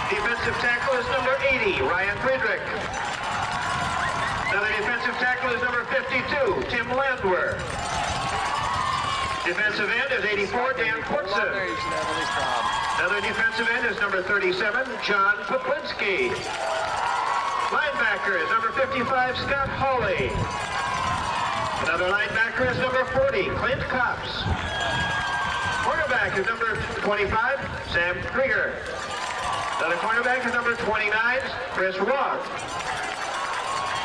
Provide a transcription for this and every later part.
Defensive tackle is number 80, Ryan Friedrich. Another defensive tackle is number 52, Tim Landwehr. Defensive end is 84, Dan Portson. Another defensive end is number 37, John Poplinski. Linebacker is number 55, Scott Hawley. Another linebacker is number 40, Clint Copps. Cornerback is number 25, Sam Krieger. Another cornerback is number 29, Chris Roth.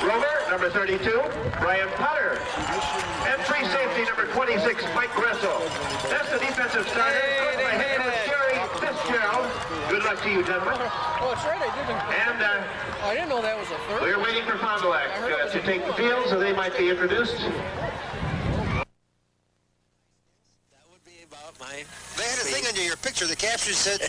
Rover, number 32, Brian Potter. And free safety, number 26, Mike Gressel. That's the defensive starter, coached by head coach Jerry Fitzgerald. Good luck to you, gentlemen. Oh, that's right, I didn't. And I didn't know that was a third. we're waiting for Fond du Lac to take the field, so they might be introduced. They had a thing under your picture. The caption said,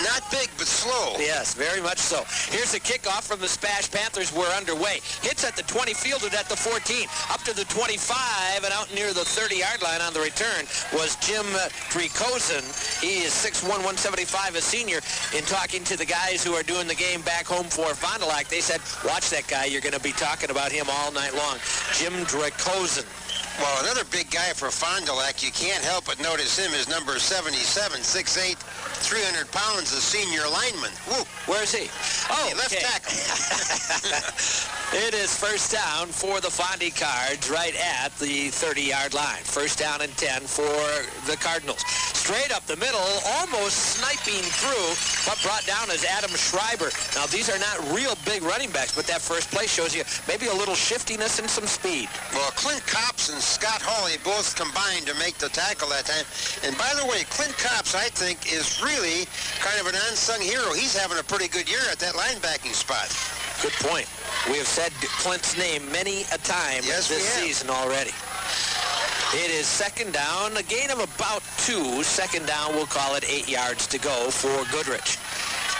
not big, but slow. Yes, very much so. Here's the kickoff from the SPASH Panthers. We're underway. Hits at the 20, fielded at the 14, up to the 25, and out near the 30-yard line on the return was Jim Drekosen. He is 6'1", 175, a senior. In talking to the guys who are doing the game back home for Fond du Lac, they said, watch that guy. You're going to be talking about him all night long. Jim Drekosen. Well, another big guy for Fond du Lac, you can't help but notice him, is number 77, 6'8", 300 pounds, a senior lineman. Woo. Where is he? Oh, hey, left tackle. It is first down for the Fondy Cards right at the 30-yard line. First down and 10 for the Cardinals. Straight up the middle, almost sniping through, but brought down as Adam Schreiber. Now, these are not real big running backs, but that first play shows you maybe a little shiftiness and some speed. Well, Clint Copps and Scott Hawley both combined to make the tackle that time. And by the way, Clint Copps, I think, is really kind of an unsung hero. He's having a pretty good year at that linebacking spot. Good point. We have said Clint's name many a time this season already. It is second down, a gain of about 2. Second down, we'll call it 8 yards to go for Goodrich.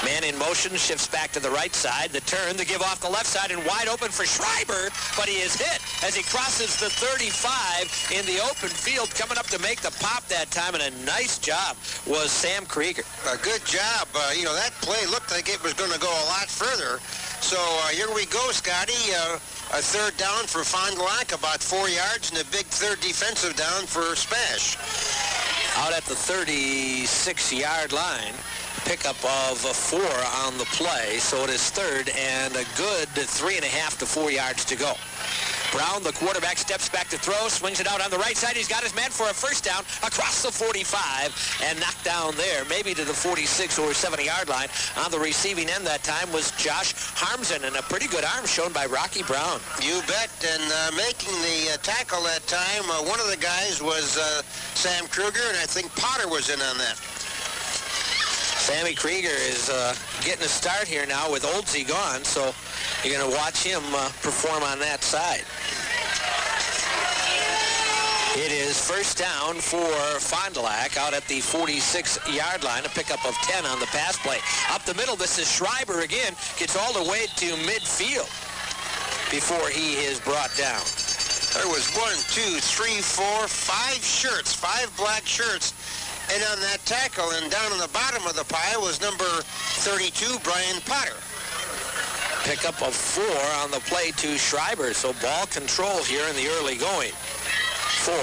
Man in motion, shifts back to the right side. The turn, the give off the left side, and wide open for Schreiber, but he is hit as he crosses the 35 in the open field, coming up to make the pop that time, and a nice job was Sam Krieger. A good job. You know, that play looked like it was going to go a lot further. So here we go, Scotty. A third down for Fond du Lac, about 4 yards, and a big third defensive down for SPASH. Out at the 36-yard line. Pickup of 4 on the play, so it is third and a good 3.5 to 4 yards to go. Brown, the quarterback, steps back to throw, swings it out on the right side. He's got his man for a first down across the 45 and knocked down there, maybe to the 46 or 70-yard line. On the receiving end that time was Josh Harmsen, and a pretty good arm shown by Rocky Brown. You bet, and making the tackle that time, one of the guys was Sam Krieger, and I think Potter was in on that. Sammy Krieger is getting a start here now with Oldsey gone, so you're going to watch him perform on that side. It is first down for Fond du Lac out at the 46-yard line, a pickup of 10 on the pass play. Up the middle, this is Schreiber again, gets all the way to midfield before he is brought down. There was 1, 2, 3, 4, 5 shirts, 5 black shirts. And on that tackle, and down on the bottom of the pile was number 32, Brian Potter. Pickup of 4 on the play to Schreiber, so ball control here in the early going for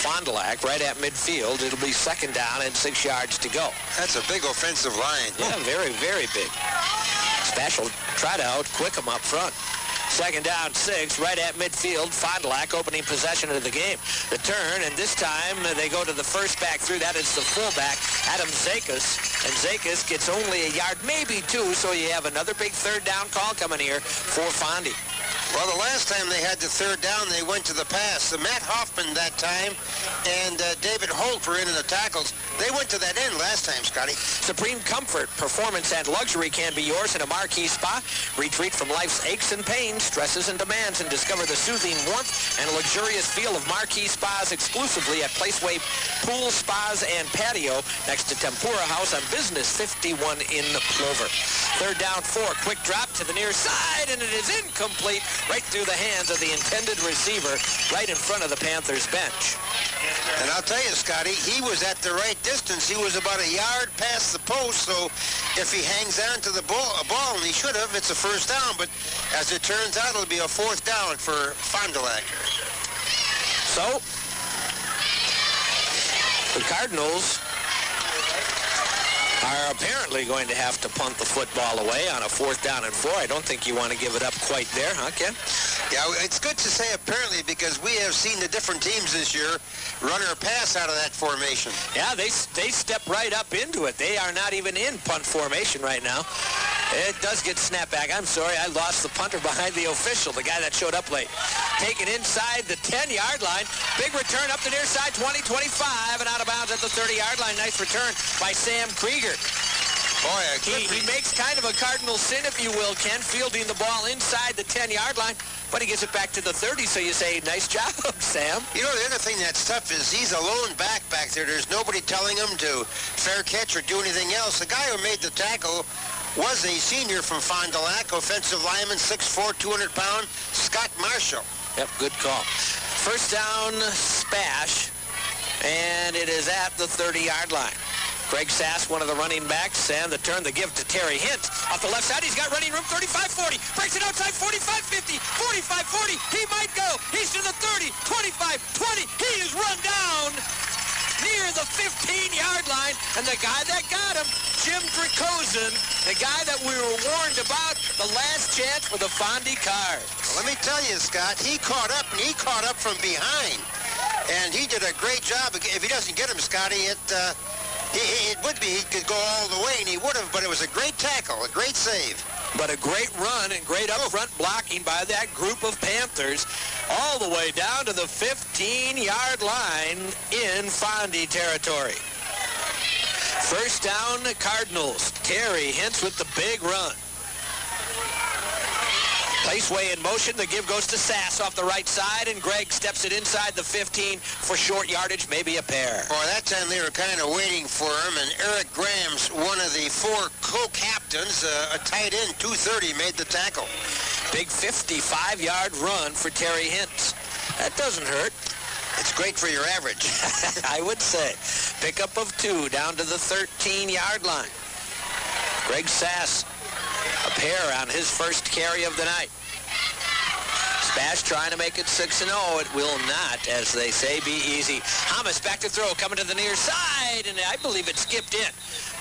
Fond du Lac right at midfield. It'll be second down and 6 yards to go. That's a big offensive line. Yeah, very, very big. SPASH will try to out-quick them up front. Second down, 6, right at midfield. Fond du Lac opening possession of the game. The turn, and this time they go to the first back through. That is the fullback, Adam Zakis. And Zakis gets only a yard, maybe 2, so you have another big third down call coming here for Fondy. Well, the last time they had the third down, they went to the pass. Matt Hoffman that time and David Holt were in the tackles. They went to that end last time, Scotty. Supreme comfort, performance, and luxury can be yours in a marquee spa. Retreat from life's aches and pains, stresses and demands, and discover the soothing warmth and luxurious feel of marquee spas exclusively at Placeway Pool, Spas, and Patio next to Tempura House on Business 51 in Plover. Third down, 4, quick drop to the near side, and it is incomplete right through the hands of the intended receiver right in front of the Panthers bench. And I'll tell you, Scotty, he was at the right distance. He was about a yard past the post, so if he hangs on to the ball, and he should have, it's a first down. But as it turns out, it'll be a fourth down for Fond du Lac. So, the Cardinals are apparently going to have to punt the football away on a 4th down and 4. I don't think you want to give it up quite there, huh, Ken? Yeah, it's good to say apparently because we have seen the different teams this year run or pass out of that formation. Yeah, they step right up into it. They are not even in punt formation right now. It does get snapped back. I'm sorry, I lost the punter behind the official, the guy that showed up late. Taken inside the 10-yard line. Big return up the near side, 20-25, and out of bounds at the 30-yard line. Nice return by Sam Krieger. Boy, he makes kind of a cardinal sin, if you will, Ken, fielding the ball inside the 10-yard line, but he gets it back to the 30, so you say, nice job, Sam. You know, the other thing that's tough is he's a lone back there. There's nobody telling him to fair catch or do anything else. The guy who made the tackle was a senior from Fond du Lac, offensive lineman, 6'4", 200-pound, Scott Marshall. Yep, good call. First down, SPASH, and it is at the 30-yard line. Greg Sass, one of the running backs, and the turn, the give to Terry Hint. Off the left side, he's got running room, 35-40. Breaks it outside, 45-50, 45-40. He might go. He's to the 30, 25-20. He is run down near the 15-yard line. And the guy that got him, Jim Dracozen, the guy that we were warned about, the last chance for the Fondy Cards. Well, let me tell you, Scott, he caught up, and he caught up from behind. And he did a great job. If he doesn't get him, Scotty, it would be, he could go all the way, and he would have, but it was a great tackle, a great save. But a great run and great up-front blocking by that group of Panthers all the way down to the 15-yard line in Fondy territory. First down, the Cardinals. Terry Hintz with the big run. Placeway in motion. The give goes to Sass off the right side, and Greg steps it inside the 15 for short yardage, maybe a pair. Boy, that time they were kind of waiting for him, and Eric Graham's one of the 4 co-captains, a tight end, 230, made the tackle. Big 55-yard run for Terry Hintz. That doesn't hurt. It's great for your average. I would say. Pickup of 2 down to the 13-yard line. Greg Sass, a pair on his first carry of the night. SPASH trying to make it 6-0. It will not, as they say, be easy. Hamas back to throw, coming to the near side, and I believe it skipped in.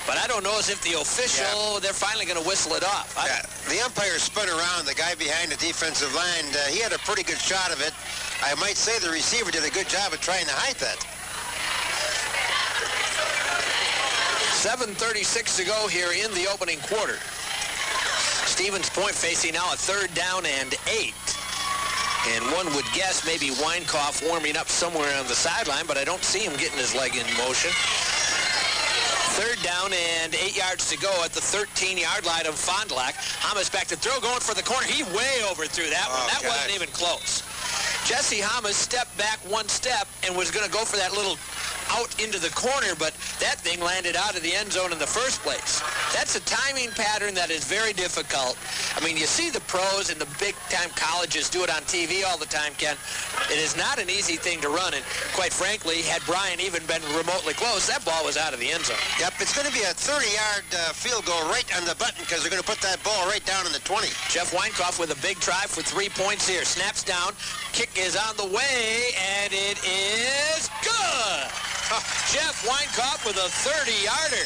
But I don't know as if the official, they're finally going to whistle it off. The umpire spun around. The guy behind the defensive line, he had a pretty good shot of it. I might say the receiver did a good job of trying to hide that. 7:36 to go here in the opening quarter. Stevens Point facing now a 3rd down and 8. And one would guess maybe Weinkauf warming up somewhere on the sideline, but I don't see him getting his leg in motion. 3rd down and 8 yards to go at the 13-yard line of Fond du Lac. Hamas back to throw, going for the corner. He way overthrew that one. That wasn't even close. Jesse Hamas stepped back 1 step and was going to go for that little out into the corner, but that thing landed out of the end zone in the first place. That's a timing pattern that is very difficult. I mean, you see the pros and the big-time colleges do it on TV all the time, Ken. It is not an easy thing to run, and quite frankly, had Brian even been remotely close, that ball was out of the end zone. Yep, it's going to be a 30-yard field goal right on the button because they're going to put that ball right down in the 20. Jeff Weinkauf with a big try for 3 points here. Snaps down, kick is on the way, and it is good! Jeff Weinkauf with a 30-yarder.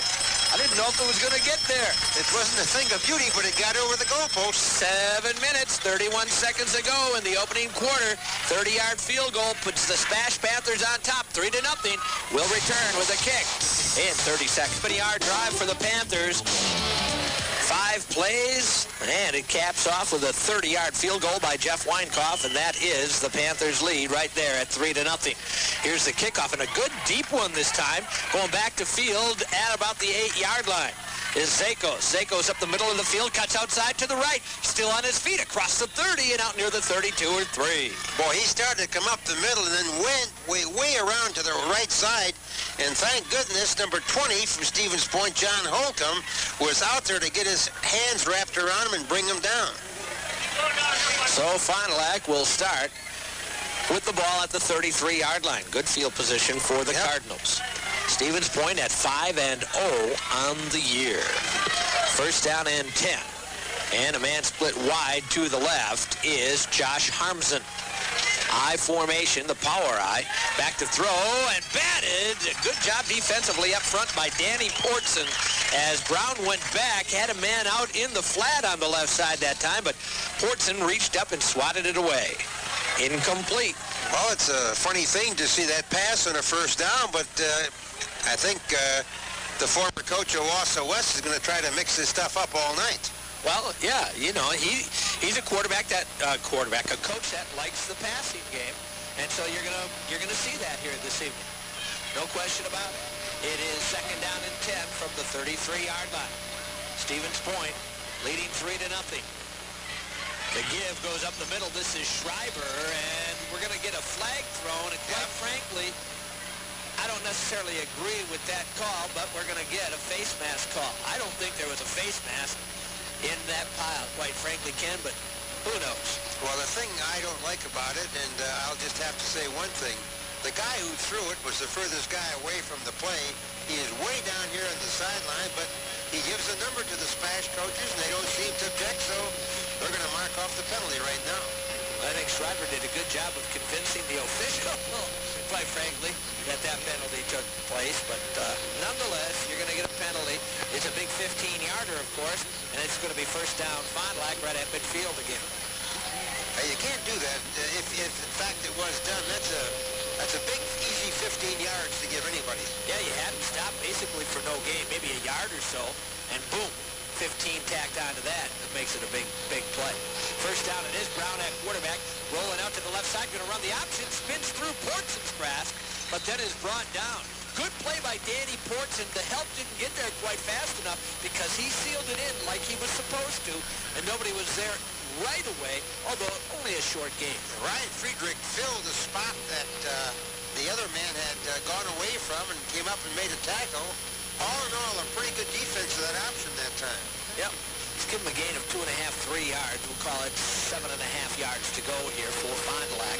I didn't know if it was going to get there. It wasn't a thing of beauty, but it got over the goalpost. 7 minutes, 31 seconds ago in the opening quarter. 30-yard field goal puts the SPASH Panthers on top, 3-0. Will return with a kick in 30 seconds. 70-yard drive for the Panthers. 5 plays, and it caps off with a 30-yard field goal by Jeff Weinkauf, and that is the Panthers' lead right there at 3-0. Here's the kickoff, and a good deep one this time, going back to field at about the 8-yard line. Is Zakos. Zakos up the middle of the field, cuts outside to the right, still on his feet across the 30 and out near the 32 or 3. Boy, he started to come up the middle and then went way around to the right side. And thank goodness, number 20 from Stevens Point, John Holcomb, was out there to get his hands wrapped around him and bring him down. So Fond du Lac will start with the ball at the 33-yard line. Good field position for the Cardinals. Stevens Point at 5-0 on the year. First down and 10. And a man split wide to the left is Josh Harmsen. I formation, the power I. Back to throw and batted. Good job defensively up front by Danny Portson as Brown went back, had a man out in the flat on the left side that time, but Portson reached up and swatted it away. Incomplete. Well, it's a funny thing to see that pass on a first down, but I think the former coach of Wausau West is going to try to mix this stuff up all night. Well, yeah, you know, he's a coach that likes the passing game, and so you're gonna see that here this evening. No question about it. It is second down and 10 from the 33-yard line. Stevens Point leading 3-0. The give goes up the middle. This is Schreiber, and we're gonna get a flag thrown. And quite frankly, I don't necessarily agree with that call, but we're gonna get a face mask call. I don't think there was a face mask in that pile, quite frankly, Ken, but who knows? Well, the thing I don't like about it, and I'll just have to say one thing, the guy who threw it was the furthest guy away from the play. He is way down here on the sideline, but he gives a number to the SPASH coaches, and they don't seem to object, so they're going to mark off the penalty right now. I think Schreiber did a good job of convincing the official, quite frankly, that penalty took place. But nonetheless, you're going to get a penalty. It's a big 15-yarder, of course, and it's going to be first down Fond du Lac right at midfield again. You can't do that. If in fact it was done, that's a big, easy 15 yards to give anybody. Yeah, you had him stop basically for no gain, maybe a yard or so, and boom, 15 tacked onto that. It makes it a big, big play. First down, it is Brown at quarterback, rolling out to the left side, going to run the option, spins through Portson's grasp, but then is brought down. Good play by Danny Portson. The help didn't get there quite fast enough because he sealed it in like he was supposed to, and nobody was there right away, although only a short game. Ryan Friedrich filled the spot that the other man had gone away from and came up and made a tackle. All in all, a pretty good defense of that option that time. Yep. Let's give him a gain of 2.5, 3 yards. We'll call it 7.5 yards to go here for Fond du Lac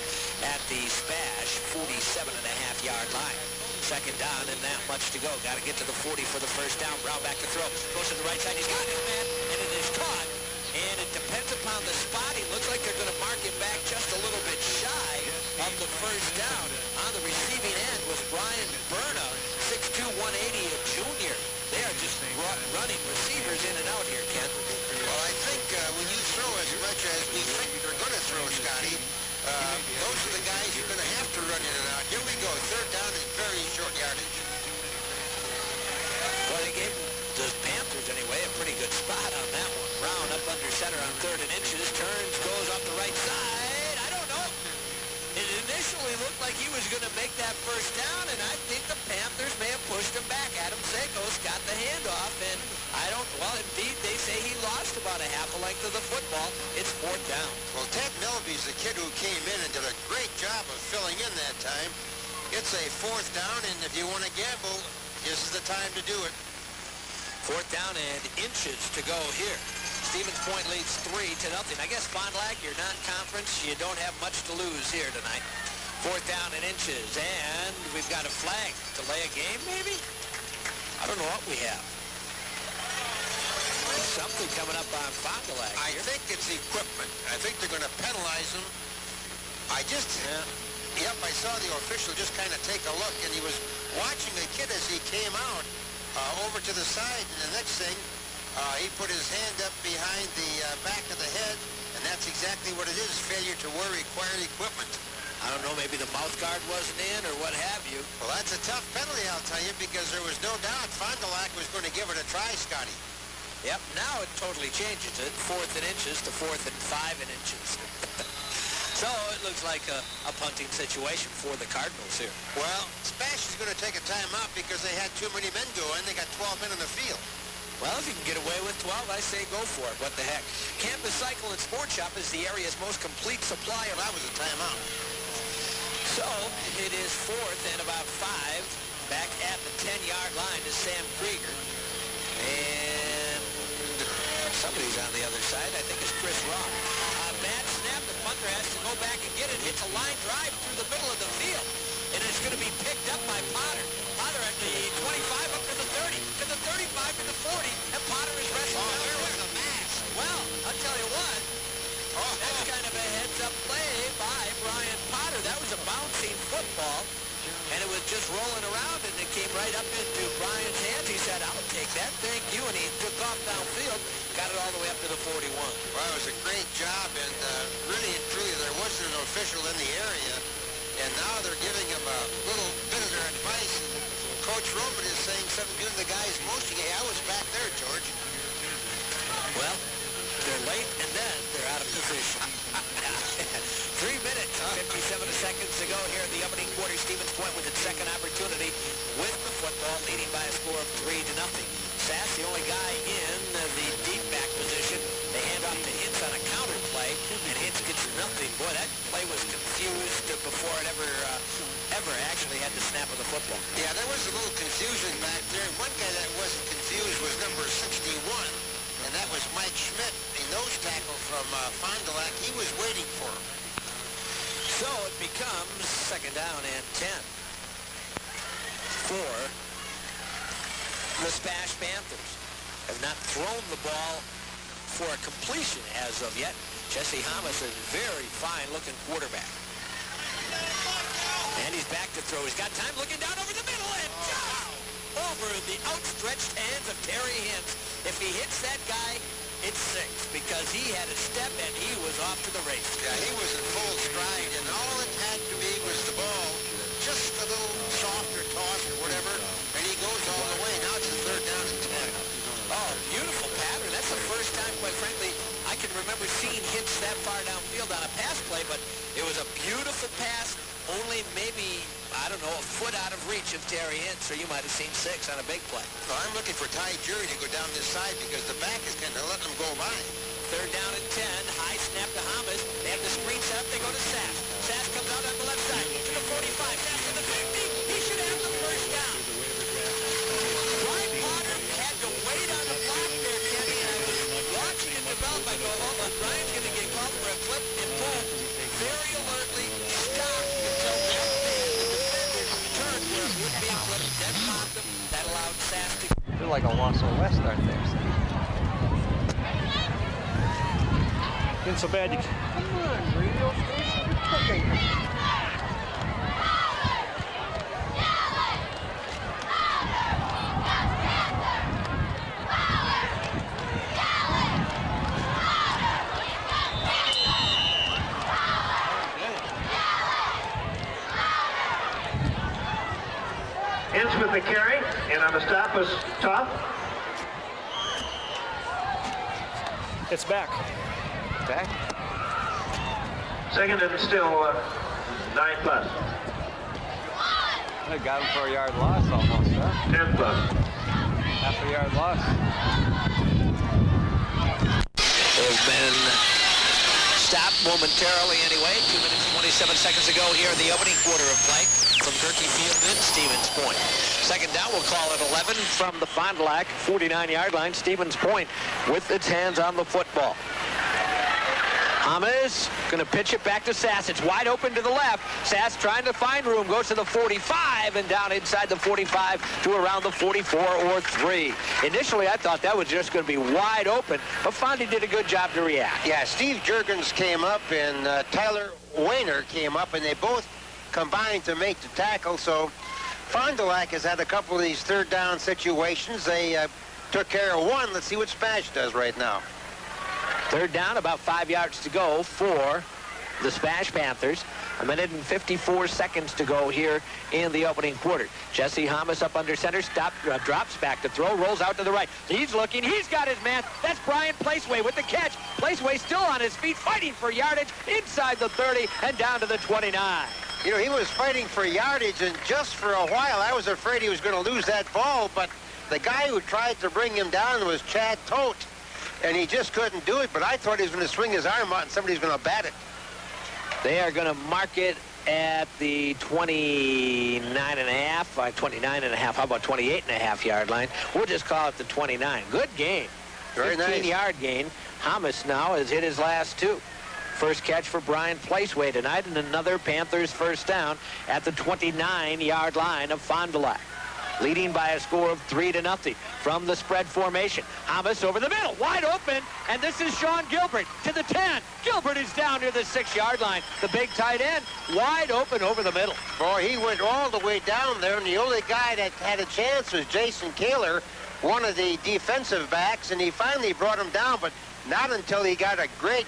at the SPASH 47.5-yard line. Second down and that much to go. Got to get to the 40 for the first down. Brown back to throw. Goes to the right side. He's got his man, and it is caught. And it depends upon the spot. He looks like they're going to mark him back just a little bit shy of the first down. On the receiving end was Brian Berna, 6'2", 180, a junior. They are just running receivers in and out here, Ken. Well, I think when you throw as much as we think you're going to throw, Scotty, those are the guys you're going to have to run in and out. Here we go. Third down is very short yardage. Well, they gave the Panthers, anyway, a pretty good spot on that one. Brown up under center on 3rd and inches. Turns, goes off the right side. I don't know. It initially looked like he was going to make that first down, and I think the Panthers may have pushed him back. Adam Sakos got the handoff, and well, indeed, they say he lost about a half a length of the football. It's 4th down. Well, Ted Melby's the kid who came in and did a great job of filling in that time. It's a 4th down, and if you want to gamble, this is the time to do it. 4th down and inches to go here. Stevens Point leads 3-0. I guess Fond du Lac, you're non-conference. You don't have much to lose here tonight. 4th down and inches, and we've got a flag. Delay a game, maybe? I don't know what we have. There's something coming up on Fond du Lac I think it's equipment. I think they're going to penalize him. Yep, I saw the official just kind of take a look, and he was watching the kid as he came out over to the side, and the next thing, he put his hand up behind the back of the head, and that's exactly what it is, failure to wear required equipment. I don't know, maybe the mouth guard wasn't in or what have you. Well, that's a tough penalty, I'll tell you, because there was no doubt Fond du Lac was going to give it a try, Scotty. Yep, now it totally changes it. 4th and inches to 4th and 5 inches. So it looks like a punting situation for the Cardinals here. Well, SPASH is going to take a timeout because they had too many men going. They got 12 men on the field. Well, if you can get away with 12, I say go for it. What the heck? Campus Cycle and Sports Shop is the area's most complete supply of... That was a timeout. So it is 4th and about 5. Back at the 10-yard line is Sam Krieger. And somebody's on the other side. I think it's Chris Rock. Bad snap. The punt Panther has to go back and get it. Hits a line drive through the middle of the field. And it's going to be picked up by Potter. Potter at the 25 up to the 30, to the 35, to the 40, and Potter is wrestling down there. Well, I'll tell you what. That's kind of a heads-up play by Brian Potter. That was a bouncing football, and it was just rolling around, and it came right up into Brian's hands. He said, I'll take that, thank you, and he took off downfield, got it all the way up to the 41. Well, it was a great job, and really and truly, there wasn't an official in the area, and now they're giving him a little bit of their advice, and Coach Roman is saying something to the guys motion. Hey, I was back there, George. Well, they're late, and then they're out of position. 3 minutes, 57 seconds to go here in the opening quarter. Stevens Point with its second opportunity with the football, leading by a score of 3-0. Sass, the only guy in the deep back position. They hand off to Hintz on a counter play, and Hintz gets nothing. Boy, that play was confused before it ever actually had the snap of the football. Yeah, there was a little confusion back there. One guy that wasn't confused was number 61. And that was Mike Schmidt, a nose tackle from Fond du Lac. He was waiting for him. So it becomes second down and 10 for the SPASH Panthers. Have not thrown the ball for a completion as of yet. Jesse Hamas, a very fine-looking quarterback. And he's back to throw. He's got time looking down over the middle and over the outstretched hands of Terry Hintz. If he hits that guy, it's 6 because he had a step and he was off to the race. Yeah, he was in full stride, and all it had to be was the ball, just a little softer toss or whatever, and he goes all the way. Now it's a third down and 10. Oh, beautiful pattern. That's the first time, quite frankly, I can remember seeing Hintz that far downfield on a pass play, but it was a beautiful pass, only maybe, I don't know, a foot out of reach of Terry Hintz, or you might have seen 6 on a big play. Well, I'm looking for Ty Jury to go down this side because the back is kind of letting him go by. Third down and 10. High snap to Hamas. They have the screen set up. They go to Sass. Sass comes out on the left side to the 45. Sass to the 50. He should have the first down. Brian Potter had to wait on the block there, Kenny. I was watching it develop. I go, hold on. Brian's going to get called for a clip, and boom, very alertly stopped until that man, the defender, turned where it would be a clip. Then popped him. That allowed Sass to... They're like a Wausau West, aren't they? Been so bad you can... Come on, radio station. You're cooking. Hintz with the carry, and on the stop was Tough. It's back. Back? Second and still 9+. They got him for a yard loss almost, huh? 10+. Half a yard loss. Has been stopped momentarily anyway. 2 minutes, 27 seconds to go here in the opening quarter of play from Gerke Field in Stevens Point. Second down, we'll call it 11 from the Fond du Lac 49-yard line. Stevens Point with its hands on the football. Hamas going to pitch it back to Sass. It's wide open to the left. Sass trying to find room, goes to the 45 and down inside the 45 to around the 44 or 3. Initially, I thought that was just going to be wide open, but Fondy did a good job to react. Yeah, Steve Jurgens came up and Tyler Weiner came up, and they both combined to make the tackle. So Fond du Lac has had a couple of these third down situations. They took care of one. Let's see what SPASH does right now. Third down, about 5 yards to go for the SPASH Panthers. 1 minute and 54 seconds to go here in the opening quarter. Jesse Hamas up under center, drops back to throw, rolls out to the right. He's looking, he's got his man. That's Brian Placeway with the catch. Placeway still on his feet, fighting for yardage inside the 30 and down to the 29. You know, he was fighting for yardage, and just for a while I was afraid he was going to lose that ball, but the guy who tried to bring him down was Chad Tote, and he just couldn't do it, but I thought he was going to swing his arm out and somebody's going to bat it. They are going to mark it at the 29.5, 29.5, how about 28.5 yard line? We'll just call it the 29. Good gain. Very nice. 15-yard gain. Hamas now has hit his last two. First catch for Brian Placeway tonight, and another Panthers first down at the 29-yard line of Fond du Lac. Leading by a score of 3-0 from the spread formation. Hamas over the middle, wide open, and this is Sean Gilbert to the 10. Gilbert is down near the 6-yard line. The big tight end, wide open over the middle. Boy, he went all the way down there, and the only guy that had a chance was Jason Kaler, one of the defensive backs, and he finally brought him down, but not until he got a great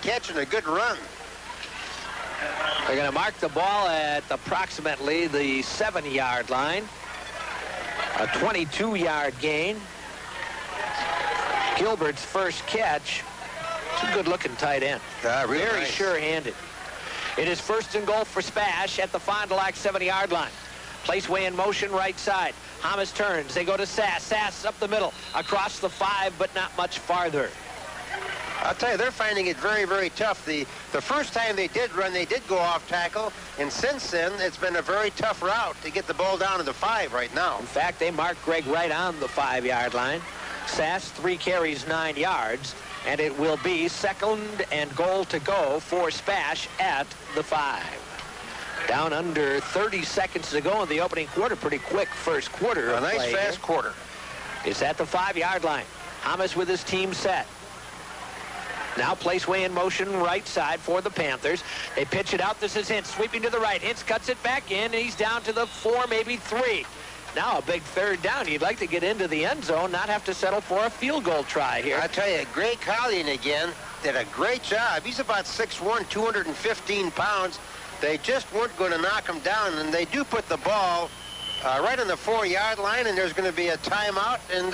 catch and a good run. They're going to mark the ball at approximately the 7-yard line. A 22-yard gain. Gilbert's first catch. It's a good-looking tight end. Really Very nice. sure-handed. It is first and goal for SPASH at the Fond du Lac 7-yard line. Placeway in motion right side. Hamas turns. They go to Sass. Sass up the middle. Across the 5, but not much farther. I'll tell you, they're finding it very tough. The first time they did run, they did go off tackle, and since then, it's been a very tough route to get the ball down to the 5 right now. In fact, they marked Greg right on the 5-yard line. Sass, 3 carries, 9 yards, and it will be second and goal to go for SPASH at the 5. Down under 30 seconds to go in the opening quarter. Pretty quick first quarter. A nice fast quarter. It's at the 5-yard line. Hamas with his team set. Now Placeway in motion right side for the Panthers. They pitch it out. This is Hintz sweeping to the right. Hintz cuts it back in, and he's down to the 4, maybe 3. Now a big third down. You'd like to get into the end zone, not have to settle for a field goal try here. I tell you, Greg Collian again did a great job. He's about 6'1", 215 pounds. They just weren't going to knock him down, and they do put the ball right on the 4-yard line, and there's going to be a timeout, and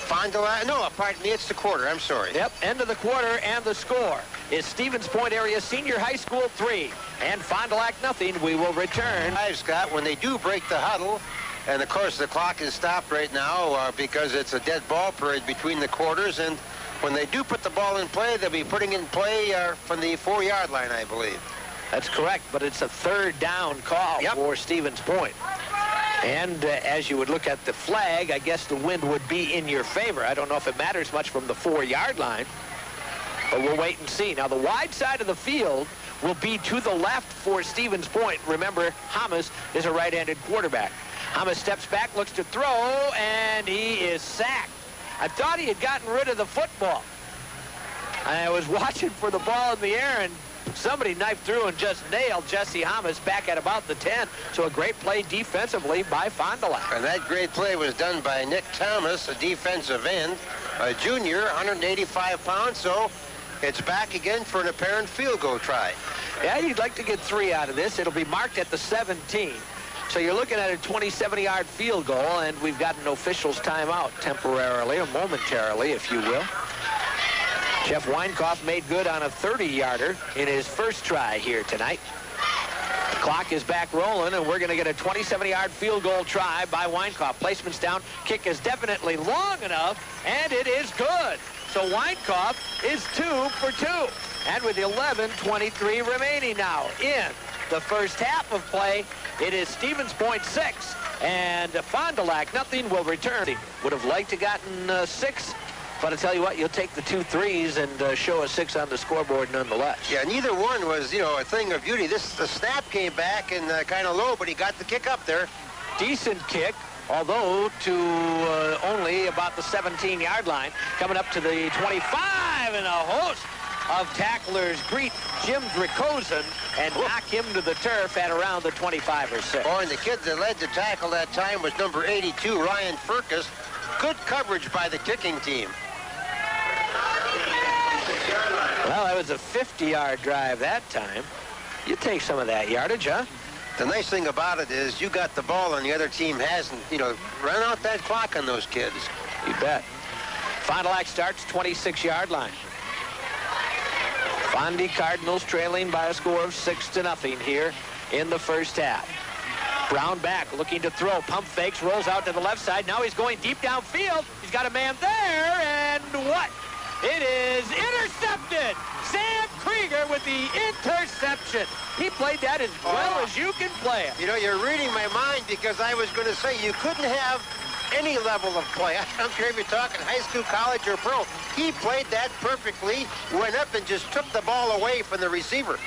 Fond du Lac. No, pardon me, it's the quarter. I'm sorry. Yep, end of the quarter, and the score is Stevens Point Area Senior High School 3 and Fond du Lac nothing. We will return. Hi, Scott. When they do break the huddle, and of course the clock is stopped right now because it's a dead ball period between the quarters, and when they do put the ball in play, they'll be putting in play from the 4-yard line, I believe. That's correct, but it's a third down call for Stevens Point. And as you would look at the flag, I guess the wind would be in your favor. I don't know if it matters much from the 4-yard line, but we'll wait and see. Now, the wide side of the field will be to the left for Stevens Point. Remember, Hamas is a right-handed quarterback. Hamas steps back, looks to throw, and he is sacked. I thought he had gotten rid of the football. I was watching for the ball in the air, and somebody knifed through and just nailed Jesse Hamas back at about the 10. So a great play defensively by Fond du Lac. And that great play was done by Nick Thomas, a defensive end, a junior, 185 pounds. So it's back again for an apparent field goal try. Yeah, you'd like to get 3 out of this. It'll be marked at the 17. So you're looking at a 27-yard field goal, and we've got an official's timeout temporarily, or momentarily, if you will. Jeff Weinkoff made good on a 30-yarder in his first try here tonight. The clock is back rolling, and we're going to get a 27-yard field goal try by Weinkoff. Placement's down. Kick is definitely long enough, and it is good. So Weinkoff is 2 for 2. And with 11:23 remaining now in the first half of play, it is Stevens Point 6 and Fond du Lac nothing. Will return. Would have liked to gotten 6. But I tell you what, you'll take the 2 threes and show a 6 on the scoreboard nonetheless. Yeah, neither one was, a thing of beauty. The snap came back and kind of low, but he got the kick up there. Decent kick, although to only about the 17-yard line. Coming up to the 25, and a host of tacklers greet Jim Dracosan and knock him to the turf at around the 25 or 6. Oh, and the kid that led the tackle that time was number 82, Ryan Furcus. Good coverage by the kicking team. Well, that was a 50-yard drive that time. You take some of that yardage, huh? The nice thing about it is you got the ball and the other team hasn't. Run out that clock on those kids. You bet. Fond du Lac starts 26-yard line. Fondy Cardinals trailing by a score of 6-0 here in the first half. Brown back, looking to throw. Pump fakes, rolls out to the left side. Now he's going deep downfield. He's got a man there, and what? It is intercepted. Sam Krieger with the interception. He played that as well as you can play it. You're reading my mind, because I was going to say you couldn't have any level of play. I don't care if you're talking high school, college, or pro. He played that perfectly, went up and just took the ball away from the receiver.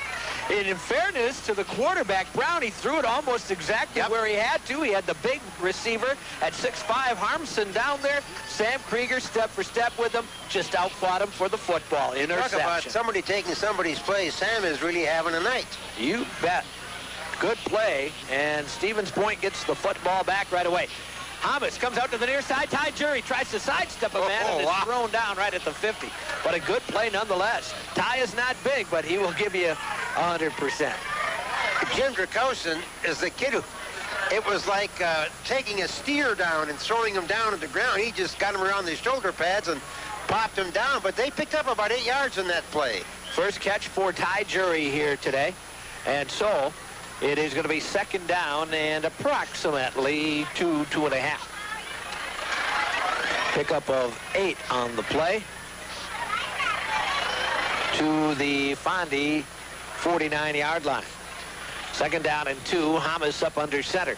And in fairness to the quarterback, Brown, he threw it almost exactly where he had to. He had the big receiver at 6'5", Harmson down there. Sam Krieger, step for step with him, just outfought him for the football. Interception. Talk about somebody taking somebody's place. Sam is really having a night. You bet. Good play, and Stevens Point gets the football back right away. Hamas comes out to the near side. Ty Jury tries to sidestep a man and is thrown down right at the 50. But a good play nonetheless. Ty is not big, but he will give you 100%. Jim Drakowson is the kid who, it was like taking a steer down and throwing him down at the ground. He just got him around the shoulder pads and popped him down, but they picked up about 8 yards in that play. First catch for Ty Jury here today. And so it is going to be second down and approximately 2.5. Pickup of 8 on the play to the Fond 49-yard line. Second down and 2. Hamas up under center.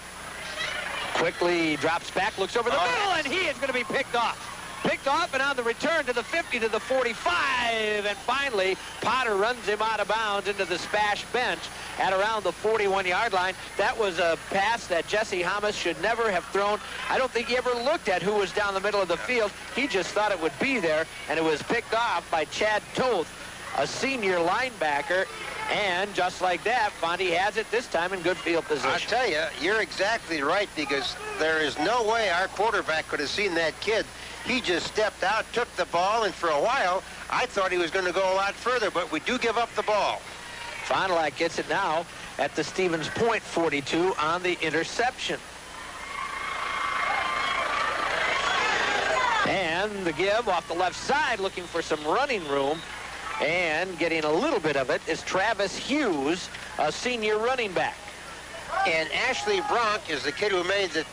Quickly drops back, looks over the middle, and he is going to be picked off. Picked off, and on the return to the 50, to the 45, and finally Potter runs him out of bounds into the SPASH bench at around the 41-yard line. That was a pass that Jesse Hamas should never have thrown. I don't think he ever looked at who was down the middle of the field. He just thought it would be there, and it was picked off by Chad Toth, a senior linebacker. And just like that, Fondy has it this time in good field position. I tell you, you're exactly right, because there is no way our quarterback could have seen that kid. He just stepped out, took the ball, and for a while, I thought he was going to go a lot further, but we do give up the ball. Fond du Lac gets it now at the Stevens Point 42 on the interception. And the give off the left side, looking for some running room. And getting a little bit of it is Travis Hughes, a senior running back. And Ashley Bronk is the kid who made the,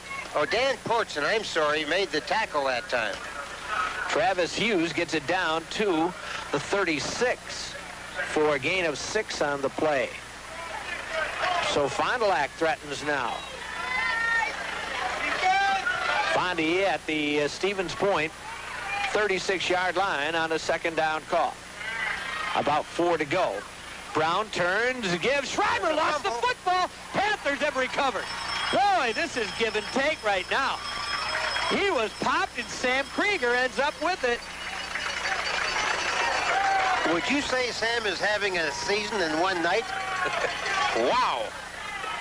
Dan Portson, I'm sorry, made the tackle that time. Travis Hughes gets it down to the 36 for a gain of 6 on the play. So Fond du Lac threatens now. Fondy at the Stevens Point 36-yard line on a second down call. About 4 to go. Brown turns, gives. Schreiber lost the football. Panthers have recovered. Boy, this is give and take right now. He was popped, and Sam Krieger ends up with it. Would you say Sam is having a season in one night? Wow.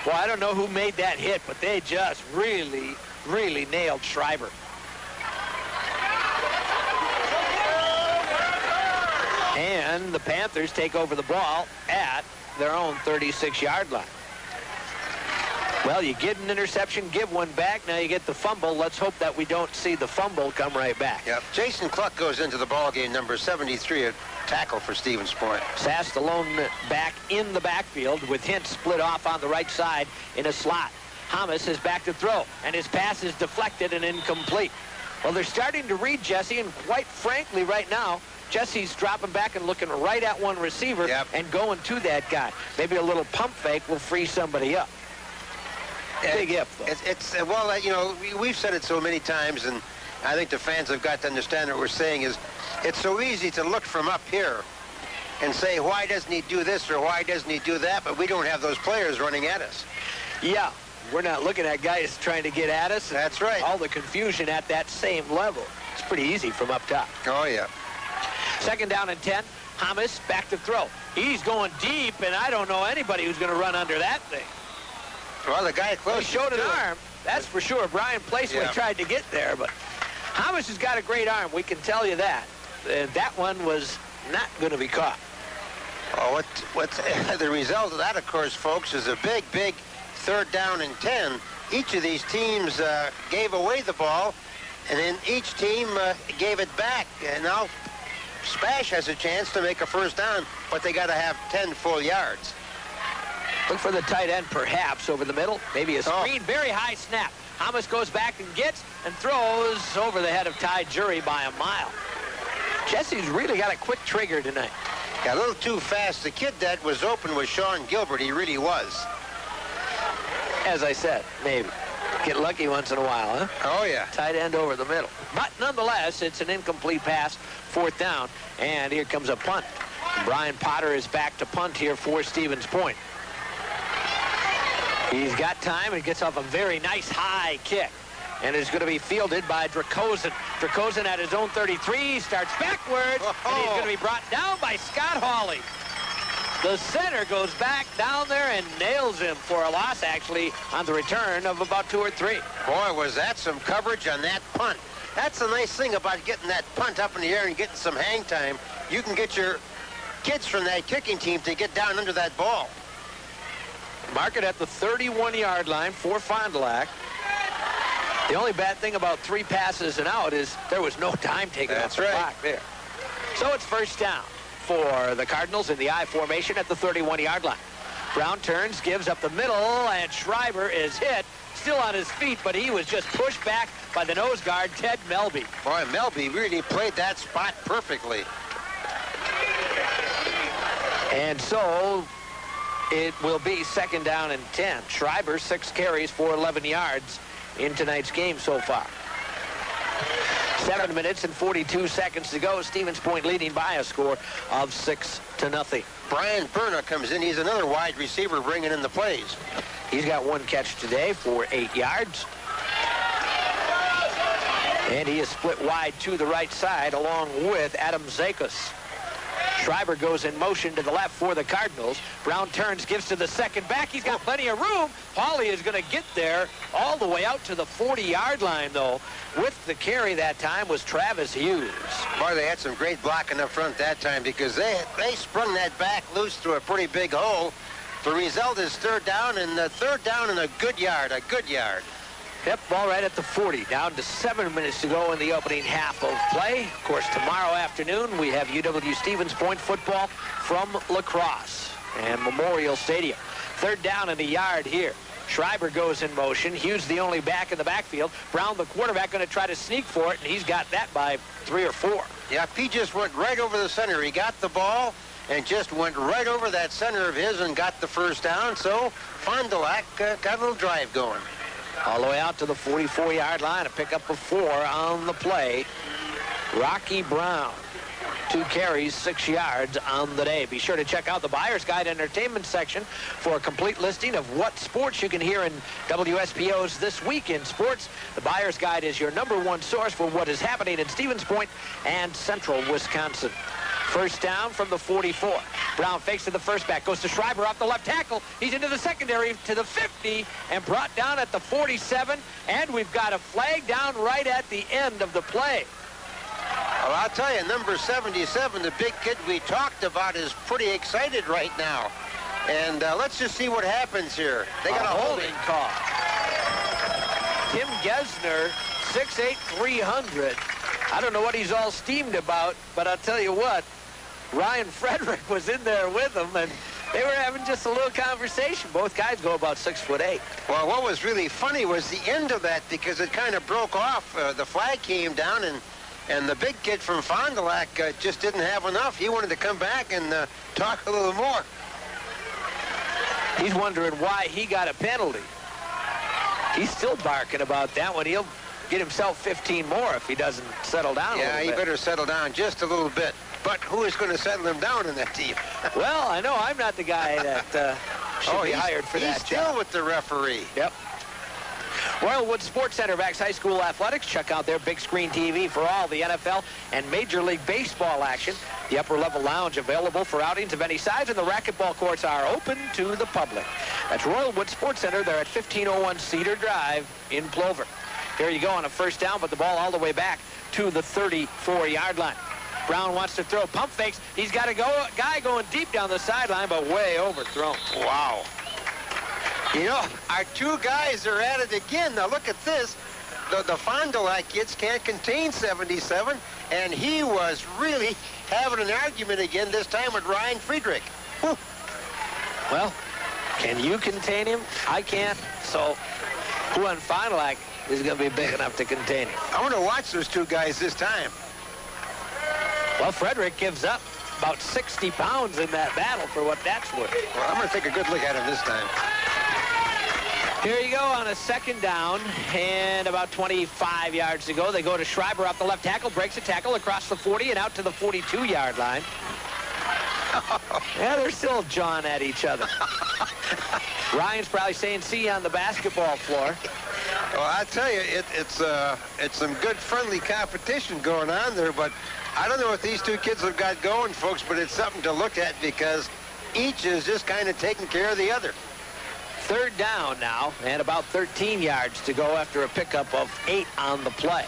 Well, I don't know who made that hit, but they just really, really nailed Schreiber. And the Panthers take over the ball at their own 36-yard line. Well, you get an interception, give one back. Now you get the fumble. Let's hope that we don't see the fumble come right back. Yep. Jason Cluck goes into the ball game, number 73, a tackle for Stevens Point. Sass, the lone back in the backfield with Hint split off on the right side in a slot. Hamas is back to throw, and his pass is deflected and incomplete. Well, they're starting to read Jesse, and quite frankly right now, Jesse's dropping back and looking right at one receiver and going to that guy. Maybe a little pump fake will free somebody up. Big if, though. Well, you know, we've said it so many times, and I think the fans have got to understand what we're saying is it's so easy to look from up here and say, why doesn't he do this or why doesn't he do that? But we don't have those players running at us. Yeah, we're not looking at guys trying to get at us. That's right. All the confusion at that same level. It's pretty easy from up top. Oh, yeah. Second down and 10. Hamas back to throw. He's going deep, and I don't know anybody who's going to run under that thing. Well, the guy close. He showed an arm, that's for sure. Brian Placeway tried to get there, but Hamas has got a great arm. We can tell you that. That one was not going to be caught. Oh, what's the result of that, of course, folks, is a big, big third down and 10. Each of these teams gave away the ball, and then each team gave it back. And now SPASH has a chance to make a first down, but they got to have 10 full yards. Look for the tight end, perhaps, over the middle. Maybe a screen. Very high snap. Hamas goes back and gets and throws over the head of Ty Jury by a mile. Jesse's really got a quick trigger tonight. Yeah, a little too fast. The kid that was open was Sean Gilbert. He really was. As I said, maybe. Get lucky once in a while, huh? Oh, yeah. Tight end over the middle. But nonetheless, it's an incomplete pass, 4th down, and here comes a punt. Brian Potter is back to punt here for Stevens Point. He's got time and gets off a very nice high kick. And is going to be fielded by Dracosen. Dracosen at his own 33, starts backwards, and he's going to be brought down by Scott Hawley. The center goes back down there and nails him for a loss, actually, on the return of about 2 or 3. Boy, was that some coverage on that punt. That's the nice thing about getting that punt up in the air and getting some hang time. You can get your kids from that kicking team to get down under that ball. Mark it at the 31-yard line for Fond du Lac. The only bad thing about 3 passes and out is there was no time taken off the clock there. So it's 1st down for the Cardinals in the I formation at the 31-yard line. Brown turns, gives up the middle, and Schreiber is hit. Still on his feet, but he was just pushed back by the nose guard, Ted Melby. Boy, Melby really played that spot perfectly. And so it will be 2nd down and 10. Schreiber, 6 carries for 11 yards in tonight's game so far. 7 minutes and 42 seconds to go. Stevens Point leading by a score of 6-0. Brian Perna comes in. He's another wide receiver bringing in the plays. He's got 1 catch today for 8 yards. And he is split wide to the right side along with Adam Zakos. Schreiber goes in motion to the left for the Cardinals. Brown turns, gives to the second back. He's got plenty of room. Hawley is going to get there all the way out to the 40-yard line, though. With the carry that time was Travis Hughes. Boy, they had some great blocking up front that time because they sprung that back loose through a pretty big hole. The result is 3rd down, and 3rd down and a good yard. Yep, ball right at the 40. Down to 7 minutes to go in the opening half of play. Of course, tomorrow afternoon, we have UW Stevens Point football from La Crosse and Memorial Stadium. 3rd down and a yard here. Schreiber goes in motion. Hughes the only back in the backfield. Brown, the quarterback, going to try to sneak for it, and he's got that by 3 or 4. Yeah, he just went right over the center. He got the ball and just went right over that center of his and got the 1st down. So Fond du Lac got a little drive going. All the way out to the 44-yard line, a pickup of 4 on the play. Rocky Brown, 2 carries, 6 yards on the day. Be sure to check out the Buyer's Guide Entertainment section for a complete listing of what sports you can hear in WSPO's This Week in Sports. The Buyer's Guide is your #1 source for what is happening in Stevens Point and Central Wisconsin. 1st down from the 44. Brown fakes to the first back, goes to Schreiber off the left tackle. He's into the secondary to the 50 and brought down at the 47. And we've got a flag down right at the end of the play. Well, I'll tell you, number 77, the big kid we talked about, is pretty excited right now. And let's just see what happens here. They got a holding call. Tim Gesner, 6'8", 300. I don't know what he's all steamed about, but I'll tell you what, Ryan Frederick was in there with him, and they were having just a little conversation. Both guys go about 6'8". Well, what was really funny was the end of that, because it kind of broke off. The flag came down, and the big kid from Fond du Lac just didn't have enough. He wanted to come back and talk a little more. He's wondering why he got a penalty. He's still barking about that one. He'll get himself 15 more if he doesn't settle down a little bit. Yeah, he better settle down just a little bit. But who is going to settle him down in that team? Well, I know I'm not the guy that should be hired for that job. He's still with the referee. Yep. Royalwood Sports Center backs high school athletics. Check out their big screen TV for all the NFL and Major League Baseball action. The upper level lounge available for outings of any size, and the racquetball courts are open to the public. That's Royalwood Sports Center. They're at 1501 Cedar Drive in Plover. Here you go on a 1st down, but the ball all the way back to the 34-yard line. Brown wants to throw, pump fakes. He's got a guy going deep down the sideline, but way overthrown. Wow. You know, our 2 guys are at it again. Now look at this. The Fond du Lac kids can't contain 77, and he was really having an argument again, this time with Ryan Friedrich. Whew. Well, can you contain him? I can't. So who on Fond du Lac is going to be big enough to contain him? I want to watch those 2 guys this time. Well, Frederick gives up about 60 pounds in that battle for what that's worth. Well, I'm going to take a good look at him this time. Here you go on a second down, and about 25 yards to go. They go to Schreiber off the left tackle, breaks a tackle across the 40 and out to the 42-yard line. Yeah, they're still jawing at each other. Ryan's probably saying, see you on the basketball floor. Well, I tell you, it's some good friendly competition going on there, but I don't know what these two kids have got going, folks, but it's something to look at because each is just kind of taking care of the other. Third down now, and about 13 yards to go after a pickup of 8 on the play.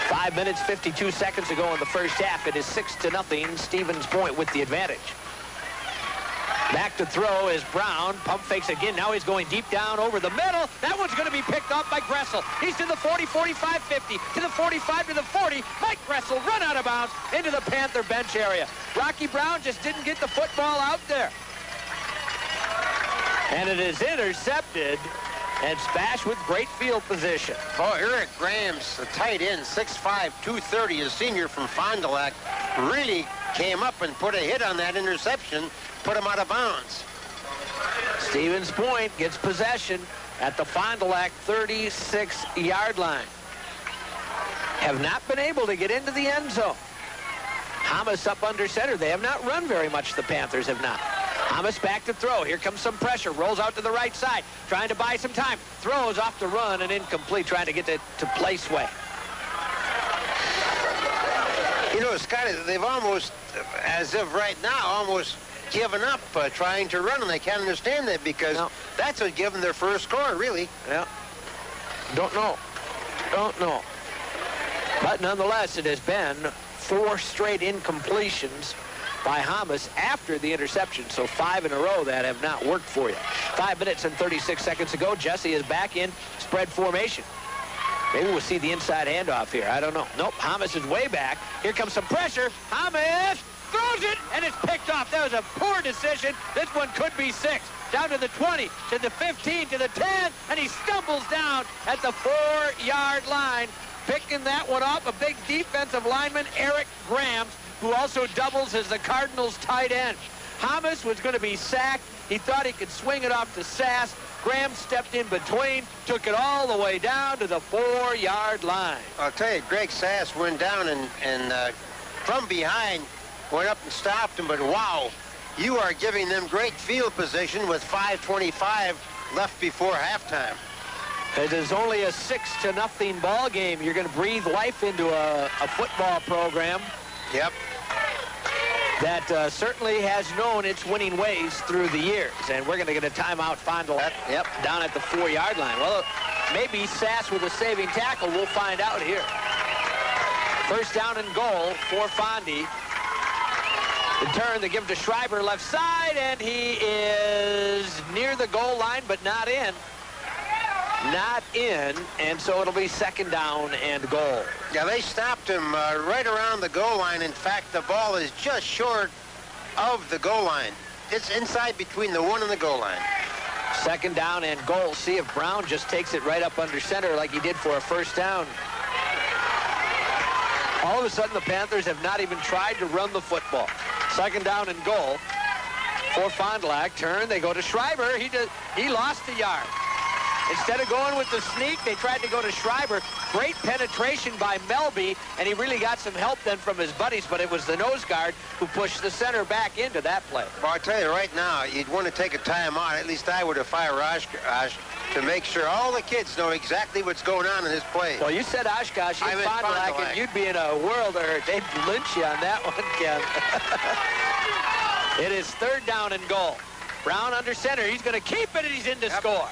5 minutes, 52 seconds to go in the first half. It is 6-0, Stevens Point with the advantage. Back to throw is Brown. Pump fakes again. Now he's going deep down over the middle. That one's going to be picked off by Gressel. He's to the 40, 45, 50, to the 45, to the 40. Mike Gressel run out of bounds into the Panther bench area. Rocky Brown just didn't get the football out there. And it is intercepted, and SPASH with great field position. Oh, Eric Graham's the tight end, 6'5", 230, a senior from Fond du Lac, really came up and put a hit on that interception, put him out of bounds. Stevens Point gets possession at the Fond du Lac 36-yard line. Have not been able to get into the end zone. Hamas up under center. They have not run very much, the Panthers have not. Hamas back to throw. Here comes some pressure. Rolls out to the right side. Trying to buy some time. Throws off the run and incomplete. Trying to get to Placeway. You know, Scotty, they've almost, as of right now, almost given up trying to run. And they can't understand that because that's what gave them their first score, really. Yeah. Don't know. But nonetheless, it has been 4 straight incompletions by Hamas after the interception. So 5 in a row that have not worked for you. 5 minutes and 36 seconds to go. Jesse is back in spread formation. Maybe we'll see the inside handoff here. I don't know. Nope, Hamas is way back. Here comes some pressure. Hamas throws it, and it's picked off. That was a poor decision. This one could be 6. Down to the 20, to the 15, to the 10, and he stumbles down at the 4-yard line. Picking that one up, a big defensive lineman, Eric Graham, who also doubles as the Cardinals' tight end. Hamas was going to be sacked. He thought he could swing it off to Sass. Graham stepped in between, took it all the way down to the 4-yard line. I'll tell you, Greg Sass went down and from behind went up and stopped him, but wow, you are giving them great field position with 5:25 left before halftime. It is only a 6-0 ball game. You're going to breathe life into a football program. Yep. That certainly has known its winning ways through the years. And we're going to get a timeout Fond du Lac down at the 4-yard line. Well, maybe Sass with a saving tackle. We'll find out here. First down and goal for Fondy. The turn, they give it to Schreiber left side, and he is near the goal line, but not in. Not in, and so it'll be second down and goal. Yeah, they stopped him right around the goal line. In fact, the ball is just short of the goal line. It's inside between the 1 and the goal line. Second down and goal. See if Brown just takes it right up under center like he did for a first down. All of a sudden, the Panthers have not even tried to run the football. Second down and goal for Fond du Lac. Turn, they go to Schreiber. He lost a yard. Instead of going with the sneak, they tried to go to Schreiber. Great penetration by Melby, and he really got some help then from his buddies, but it was the nose guard who pushed the center back into that play. Well, I tell you right now, you'd want to take a timeout. At least I would if I were Oshkosh, to make sure all the kids know exactly what's going on in this play. Well, you said Oshkosh, you're Fond du Lac, and you'd be in a world of hurt. They'd lynch you on that one, Ken. It is third down and goal. Brown under center. He's going to keep it, and he's in to score.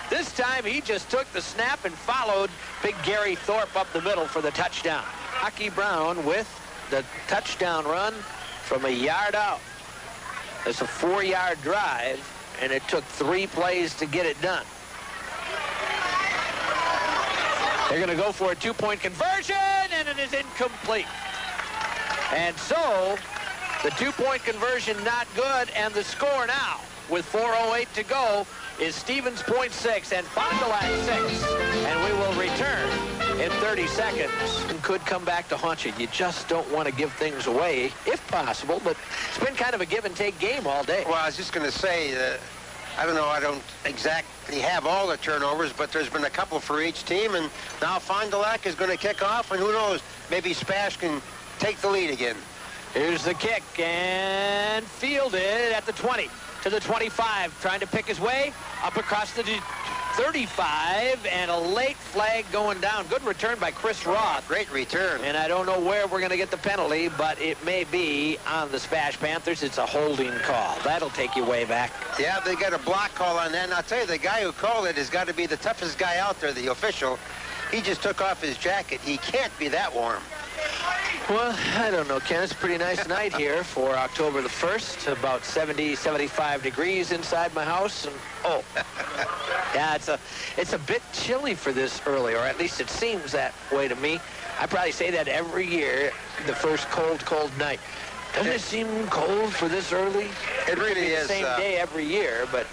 This time, he just took the snap and followed big Gary Thorpe up the middle for the touchdown. Rocky Brown with the touchdown run from a yard out. It's a 4-yard drive, and it took 3 plays to get it done. They're going to go for a 2-point conversion, and it is incomplete. And so, the 2-point conversion not good, and the score now, with 4:08 to go, is Stevens Point 6 and Fond du Lac 6. And we will return in 30 seconds. And could come back to haunt you. You just don't want to give things away, if possible, but it's been kind of a give-and-take game all day. Well, I was just going to say, I don't know, I don't exactly have all the turnovers, but there's been a couple for each team, and now Fond du Lac is going to kick off, and who knows, maybe SPASH can take the lead again. Here's the kick, and fielded at the 20 to the 25, trying to pick his way up across the 35, and a late flag going down. Good return by Chris Roth. Great return. And I don't know where we're going to get the penalty, but it may be on the SPASH Panthers. It's a holding call. That'll take you way back. Yeah, they got a block call on that, and I'll tell you, the guy who called it has got to be the toughest guy out there, the official. He just took off his jacket. He can't be that warm. Well, I don't know, Ken. It's a pretty nice night here for October the 1st. About 70, 75 degrees inside my house. And, oh, yeah, it's a bit chilly for this early, or at least it seems that way to me. I probably say that every year, the first cold night. Doesn't it seem cold for this early? It really is. The same day every year, but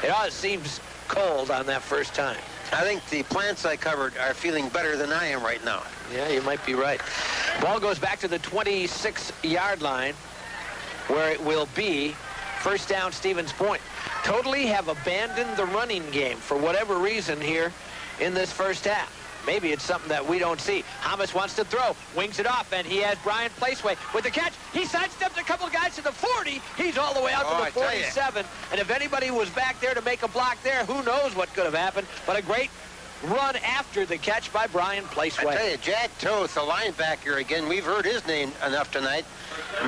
it always seems cold on that first time. I think the plants I covered are feeling better than I am right now. Yeah, you might be right. Ball goes back to the 26-yard line, where it will be first down, Stevens Point. Totally have abandoned the running game for whatever reason here in this first half. Maybe it's something that we don't see. Hamas wants to throw, wings it off, and he has Brian Placeway with the catch. He sidestepped a couple guys to the 40. He's all the way out to the 47. And if anybody was back there to make a block there, who knows what could have happened. But a great run after the catch by Brian Placeway. I tell you, Jack Toth, the linebacker again, we've heard his name enough tonight,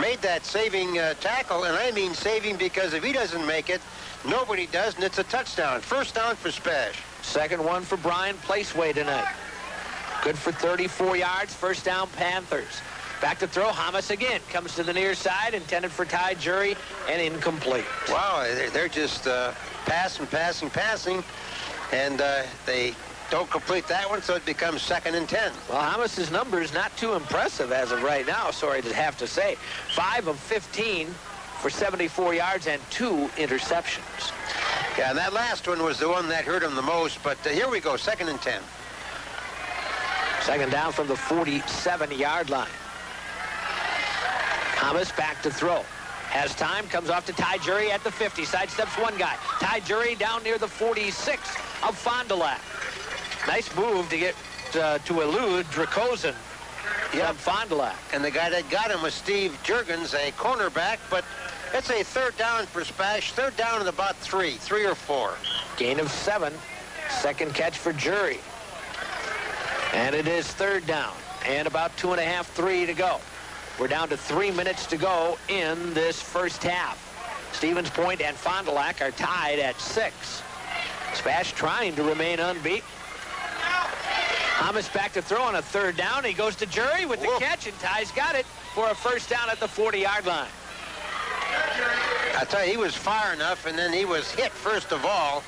made that saving tackle, and I mean saving because if he doesn't make it, nobody does, and it's a touchdown. First down for SPASH. Second one for Brian Placeway tonight. Good for 34 yards. First down, Panthers. Back to throw. Hamas again. Comes to the near side. Intended for Ty Jury and incomplete. Wow, they're just passing. And they don't complete that one, so it becomes 2nd and 10. Well, Hamas's number is not too impressive as of right now, sorry to have to say. 5 of 15 for 74 yards and 2 interceptions. Yeah, and that last one was the one that hurt him the most, but here we go, 2nd and 10. Second down from the 47-yard line. Hamas back to throw. Has time, comes off to Ty Jury at the 50. Sidesteps one guy. Ty Jury down near the 46 of Fond du Lac. Nice move to get to elude Dracozen from Fond du Lac. And the guy that got him was Steve Juergens, a cornerback, but it's a third down for SPASH. Third down at about 3 or 4. Gain of 7. Second catch for Jury. And it is third down and about 2.5, 3 to go. We're down to 3 minutes to go in this first half. Stevens Point and Fond du Lac are tied at 6. SPASH trying to remain unbeaten. Hamas back to throw on a third down. He goes to Jury with the catch, and Ty's got it for a first down at the 40-yard line. I tell you, he was far enough, and then he was hit first of all.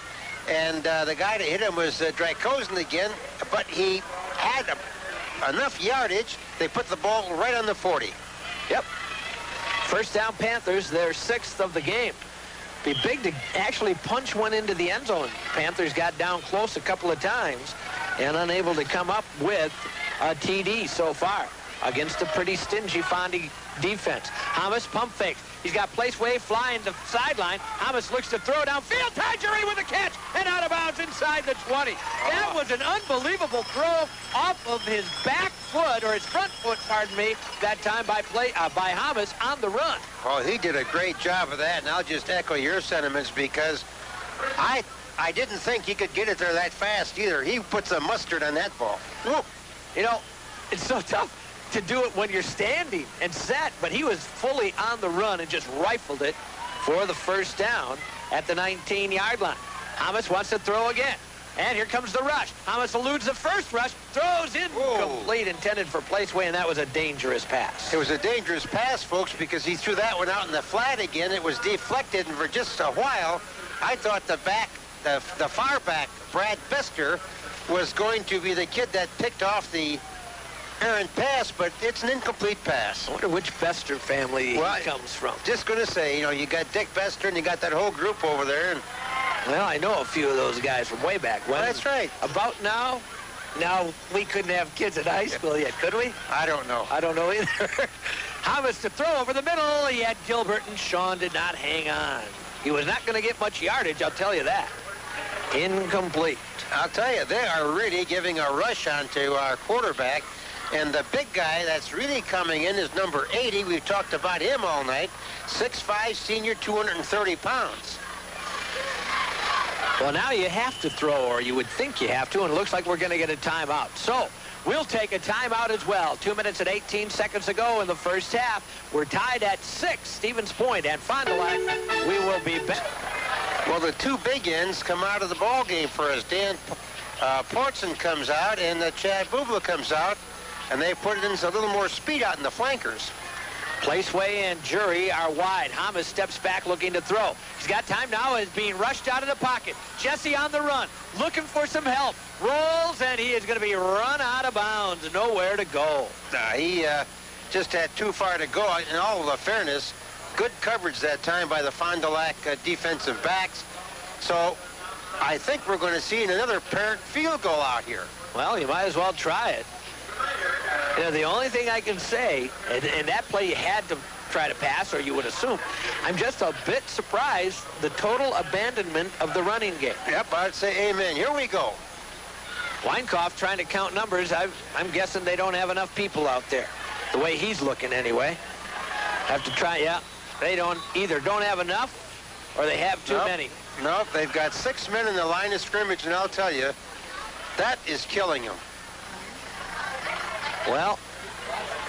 And the guy that hit him was Dracozen again, but he had enough yardage. They put the ball right on the 40. Yep. First down Panthers, their 6th of the game. Be big to actually punch one into the end zone. Panthers got down close a couple of times and unable to come up with a TD so far against a pretty stingy Fondy defense. Hamas pump fakes. He's got Placeway flying the sideline. Hamas looks to throw downfield. Ty Jury with a catch and out of bounds inside the 20. That was an unbelievable throw off of his back foot, or his front foot, pardon me, that time by Hamas on the run. Oh, he did a great job of that, and I'll just echo your sentiments because I didn't think he could get it there that fast either. He put some mustard on that ball. Whoop. You know, it's so tough to do it when you're standing and set, but he was fully on the run and just rifled it for the first down at the 19-yard line. Hamas wants to throw again, and here comes the rush. Hamas eludes the first rush, throws incomplete, intended for Placeway, and that was a dangerous pass. It was a dangerous pass, folks, because he threw that one out in the flat again. It was deflected, and for just a while, I thought the far back, Brad Bester, was going to be the kid that picked off the errant pass, but it's an incomplete pass. I wonder which Bester family he comes from. Just going to say, you know, you got Dick Bester and you got that whole group over there. And well, I know a few of those guys from way back when. That's right. About now, we couldn't have kids in high school yet, could we? I don't know. I don't know either. Hamas to throw over the middle. He had Gilbert, and Sean did not hang on. He was not going to get much yardage, I'll tell you that. Incomplete. I'll tell you, they are really giving a rush onto our quarterback. And the big guy that's really coming in is number 80. We've talked about him all night. 6'5", senior, 230 pounds. Well, now you have to throw, or you would think you have to, and it looks like we're going to get a timeout. So we'll take a timeout as well. 2 minutes and 18 seconds to go in the first half. We're tied at 6, Stevens Point and Fond du Lac. We will be back. Well, the two big ends come out of the ball game for us. Dan Portson comes out, and Chad Bubla comes out, and they put it in a little more speed out in the flankers. Placeway and Jury are wide. Hamas steps back looking to throw. He's got time now, is being rushed out of the pocket. Jesse on the run, looking for some help. Rolls, and he is going to be run out of bounds. Nowhere to go. He just had too far to go. In all of fairness, good coverage that time by the Fond du Lac defensive backs. So I think we're going to see another apparent field goal out here. Well, you might as well try it. You know, the only thing I can say, and that play you had to try to pass, or you would assume, I'm just a bit surprised the total abandonment of the running game. Yep, I'd say amen. Here we go. Weinkauf trying to count numbers. I'm guessing they don't have enough people out there. The way he's looking anyway. Have to try, yeah. They don't have enough, or they have too many. Nope, they've got 6 men in the line of scrimmage, and I'll tell you, that is killing them. Well,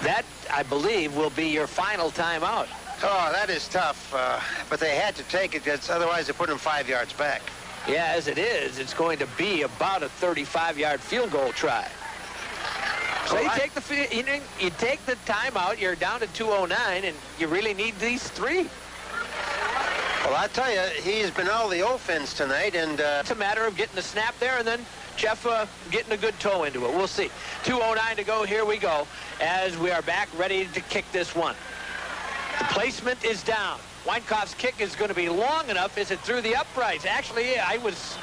that, I believe, will be your final timeout. Oh, that is tough, but they had to take it, because otherwise they put them 5 yards back. Yeah, as it is, it's going to be about a 35-yard field goal try. So you take the timeout, you're down to 2:09, and you really need these 3. Well, I tell you, he's been all the offense tonight, and it's a matter of getting the snap there, and then Jeff getting a good toe into it. We'll see. 2:09 to go. Here we go as we are back ready to kick this one. The placement is down. Weinkauf's kick is going to be long enough. Is it through the uprights? Actually, I was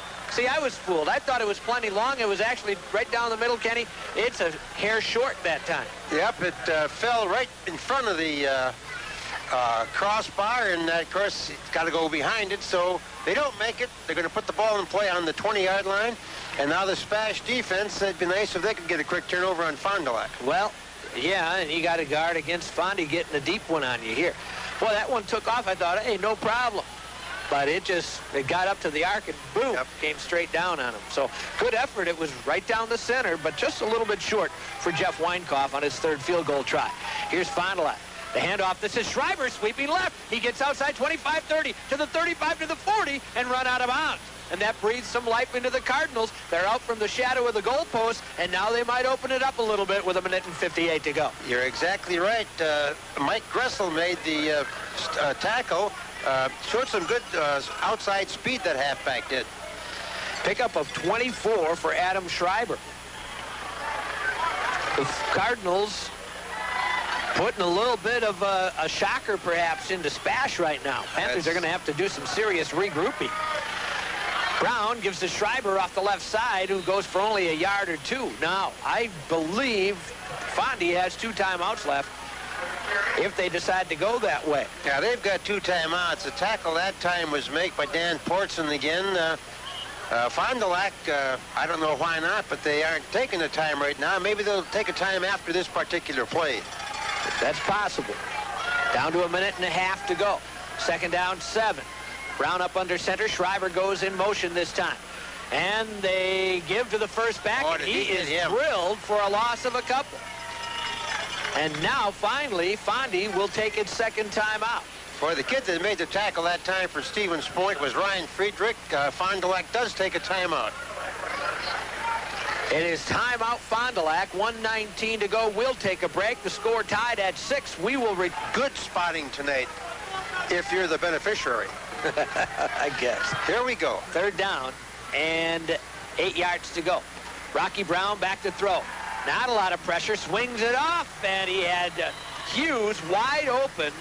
fooled. I thought it was plenty long. It was actually right down the middle, Kenny. It's a hair short that time. Yep, it fell right in front of the crossbar, and of course it's got to go behind it, so they don't make it. They're going to put the ball in play on the 20-yard line, and now the SPASH defense, it'd be nice if they could get a quick turnover on Fond du Lac. Well, yeah, and you got a guard against Fondy getting a deep one on you here. Boy, that one took off. I thought, hey, no problem. But it got up to the arc and boom, came straight down on him. So good effort. It was right down the center, but just a little bit short for Jeff Weinkauf on his 3rd field goal try. Here's Fond du Lac. The handoff. This is Schreiber sweeping left. He gets outside 25-30 to the 35 to the 40 and run out of bounds. And that breathes some life into the Cardinals. They're out from the shadow of the goalpost, and now they might open it up a little bit with 1 minute and 58 to go. You're exactly right. Mike Gressel made the tackle. Showed some good outside speed that halfback did. Pickup of 24 for Adam Schreiber. The Cardinals putting a little bit of a shocker perhaps into SPASH right now. Panthers are going to have to do some serious regrouping. Brown gives to Schreiber off the left side, who goes for only a yard or 2. Now, I believe Fondy has 2 timeouts left if they decide to go that way. Yeah, they've got 2 timeouts. The tackle that time was made by Dan Portson again. Fond du Lac, I don't know why not, but they aren't taking a time right now. Maybe they'll take a time after this particular play. That's possible. Down to 1.5 minutes to go. 2nd down, 7. Brown up under center. Schreiber goes in motion this time. And they give to the first back, and he is drilled for a loss of a couple. And now, finally, Fondy will take its 2nd timeout. For the kid that made the tackle that time for Stevens Point was Ryan Friedrich. Fond du Lac does take a timeout. It is timeout Fond du Lac. 1:19 to go. We'll take a break. The score tied at 6. We will good spotting tonight if you're the beneficiary. I guess. Here we go. 3rd down and 8 yards to go. Rocky Brown back to throw. Not a lot of pressure. Swings it off, and he had Hughes wide open,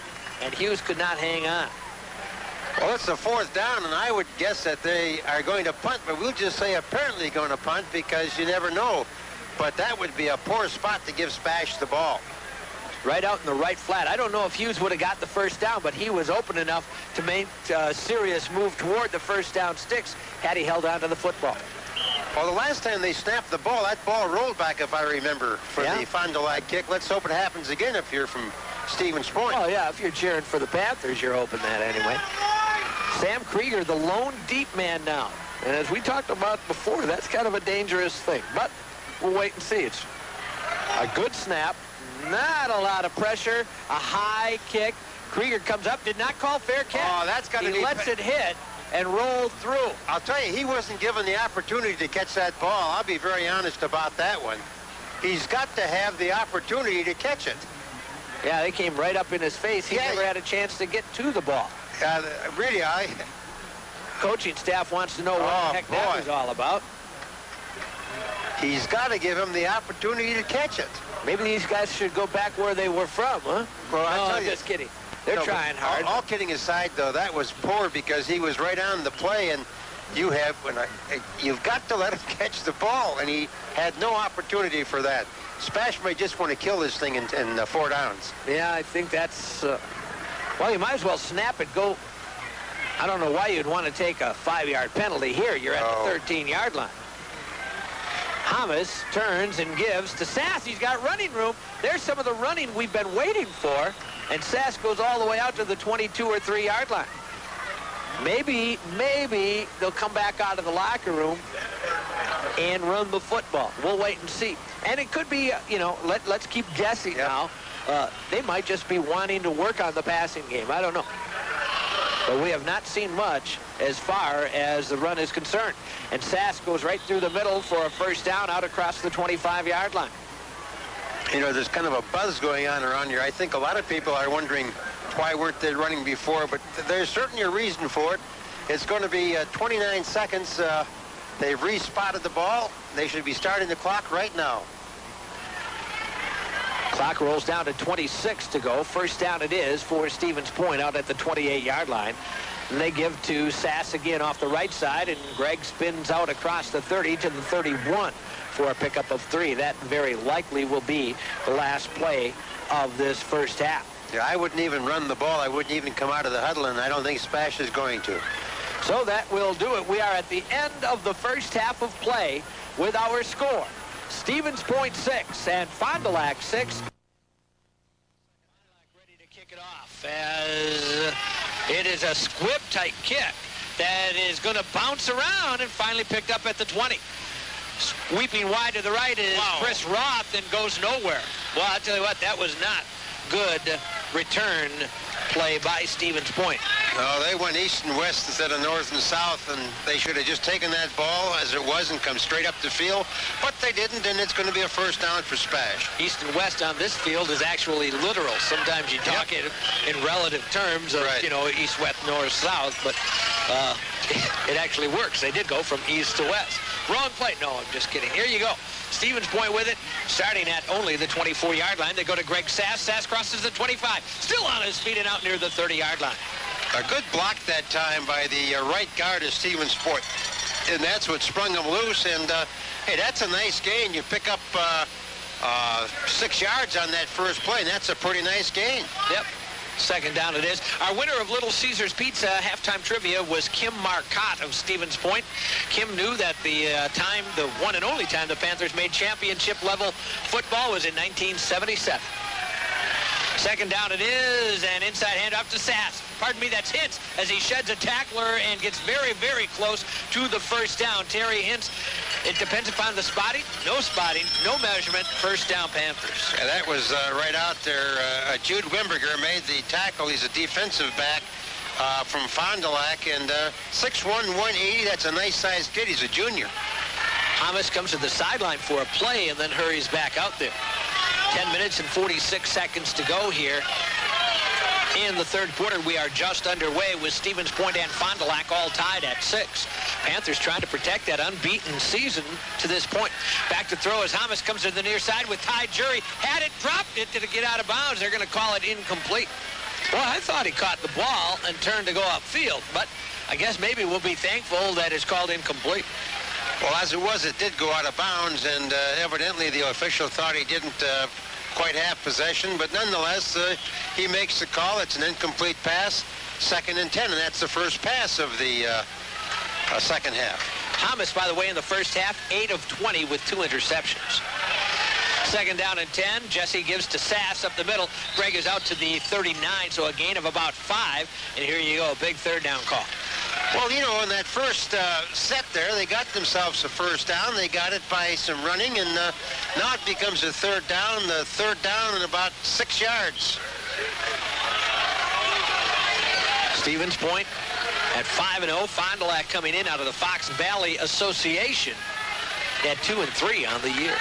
and Hughes could not hang on. Well, it's the 4th down, and I would guess that they are going to punt, but we'll just say apparently going to punt because you never know. But that would be a poor spot to give SPASH the ball. right out in the right flat. I don't know if Hughes would have got the first down, but he was open enough to make a serious move toward the first down sticks had he held on to the football. Well, the last time they snapped the ball, that ball rolled back, if I remember, for the Fond du Lac kick. Let's hope it happens again if you're from Stevens Point. Oh, yeah, if you're cheering for the Panthers, you're hoping that anyway. Sam Krieger, the lone deep man now. And as we talked about before, that's kind of a dangerous thing. But we'll wait and see. It's a good snap, not a lot of pressure, a high kick. Krieger comes up, did not call fair catch. Oh, that's got to be... He lets it hit and roll through. I'll tell you, he wasn't given the opportunity to catch that ball. I'll be very honest about that one. He's got to have the opportunity to catch it. Yeah, they came right up in his face. He never had a chance to get to the ball. Really, Coaching staff wants to know what the heck that was all about. He's got to give him the opportunity to catch it. Maybe these guys should go back where they were from, huh? Well, I'm just kidding. They're trying hard. All kidding aside, though, that was poor because he was right on the play, and you've got to let him catch the ball, and he had no opportunity for that. SPASH may just want to kill this thing in 4 downs. Yeah, I think that's... well, you might as well snap it, go... I don't know why you'd want to take a 5-yard penalty here. You're at the 13-yard line. Hamas turns and gives to Sass. He's got running room. There's some of the running we've been waiting for. And Sass goes all the way out to the 22 or 3-yard line. Maybe they'll come back out of the locker room and run the football. We'll wait and see. And it could be, let's keep guessing now. They might just be wanting to work on the passing game. I don't know. But we have not seen much as far as the run is concerned. And Sass goes right through the middle for a first down out across the 25-yard line. You know, there's kind of a buzz going on around here. I think a lot of people are wondering why weren't they running before, but there's certainly a reason for it. It's going to be 29 seconds. They've respotted the ball. They should be starting the clock right now. Clock rolls down to 26 to go. First down it is for Stevens Point out at the 28-yard line. And they give to Sass again off the right side, and Greg spins out across the 30 to the 31 for a pickup of 3. That very likely will be the last play of this first half. Yeah, I wouldn't even run the ball. I wouldn't even come out of the huddle, and I don't think SPASH is going to. So that will do it. We are at the end of the first half of play with our score. Stevens Point 6 and Fond du Lac 6. Ready to kick it off as it is a squib-type kick that is going to bounce around and finally picked up at the 20. Sweeping wide to the right is Chris Roth and goes nowhere. Well, I'll tell you what, that was not good return play by Stevens Point. No, they went east and west instead of north and south, and they should have just taken that ball as it was and come straight up the field, but they didn't, and it's going to be a first down for SPASH. East and west on this field is actually literal. Sometimes you talk it in relative terms of, east, west, north, south, but it actually works. They did go from east to west. Wrong play. No, I'm just kidding. Here you go. Stevens Point with it, starting at only the 24-yard line. They go to Greg Sass. Sass crosses the 25. Still on his feet and out near the 30-yard line. A good block that time by the right guard of Stevens Point. And that's what sprung him loose. And, hey, that's a nice gain. You pick up 6 yards on that first play, and that's a pretty nice gain. Yep. Second down it is. Our winner of Little Caesars Pizza halftime trivia was Kim Marcotte of Stevens Point. Kim knew that the one and only time the Panthers made championship level football was in 1977. Second down it is, and inside handoff to Sass. Pardon me, that's Hintz as he sheds a tackler and gets very, very close to the first down. Terry Hintz, it depends upon the spotting. No spotting, no measurement. First down, Panthers. Yeah, that was right out there. Jude Wimberger made the tackle. He's a defensive back from Fond du Lac, and 6'1", 180. That's a nice-sized kid. He's a junior. Hamas comes to the sideline for a play and then hurries back out there. 10 minutes and 46 seconds to go here. In the third quarter, we are just underway with Stevens Point and Fond du Lac all tied at 6. Panthers trying to protect that unbeaten season to this point. Back to throw as Hamas comes to the near side with Ty Jury. Had it, dropped it. Did it get out of bounds? They're going to call it incomplete. Well, I thought he caught the ball and turned to go upfield, but I guess maybe we'll be thankful that it's called incomplete. Well, as it was, it did go out of bounds, and evidently the official thought he didn't quite half possession, but nonetheless, he makes the call. It's an incomplete pass, 2nd and 10, and that's the first pass of the second half. Thomas, by the way, in the first half, 8 of 20 with 2 interceptions. 2nd down and 10. Jesse gives to Sass up the middle. Greg is out to the 39, so a gain of about 5. And here you go, a big 3rd down call. Well, you know, in that first set there, they got themselves a 1st down. They got it by some running, and now it becomes a 3rd down. The 3rd down and about 6 yards. Stevens Point at 5-0. Fond du Lac coming in out of the Fox Valley Association at 2-3 on the year.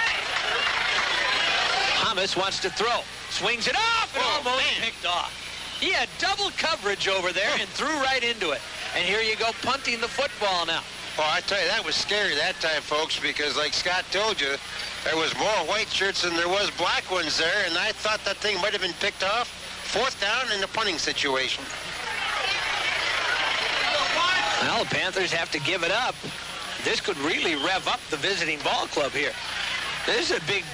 Thomas wants to throw. Swings it off and almost picked off. He had double coverage over there and threw right into it. And here you go, punting the football now. Well, I tell you, that was scary that time, folks, because like Scott told you, there was more white shirts than there was black ones there, and I thought that thing might have been picked off. 4th down in the punting situation. Well, the Panthers have to give it up. This could really rev up the visiting ball club here. This is a big,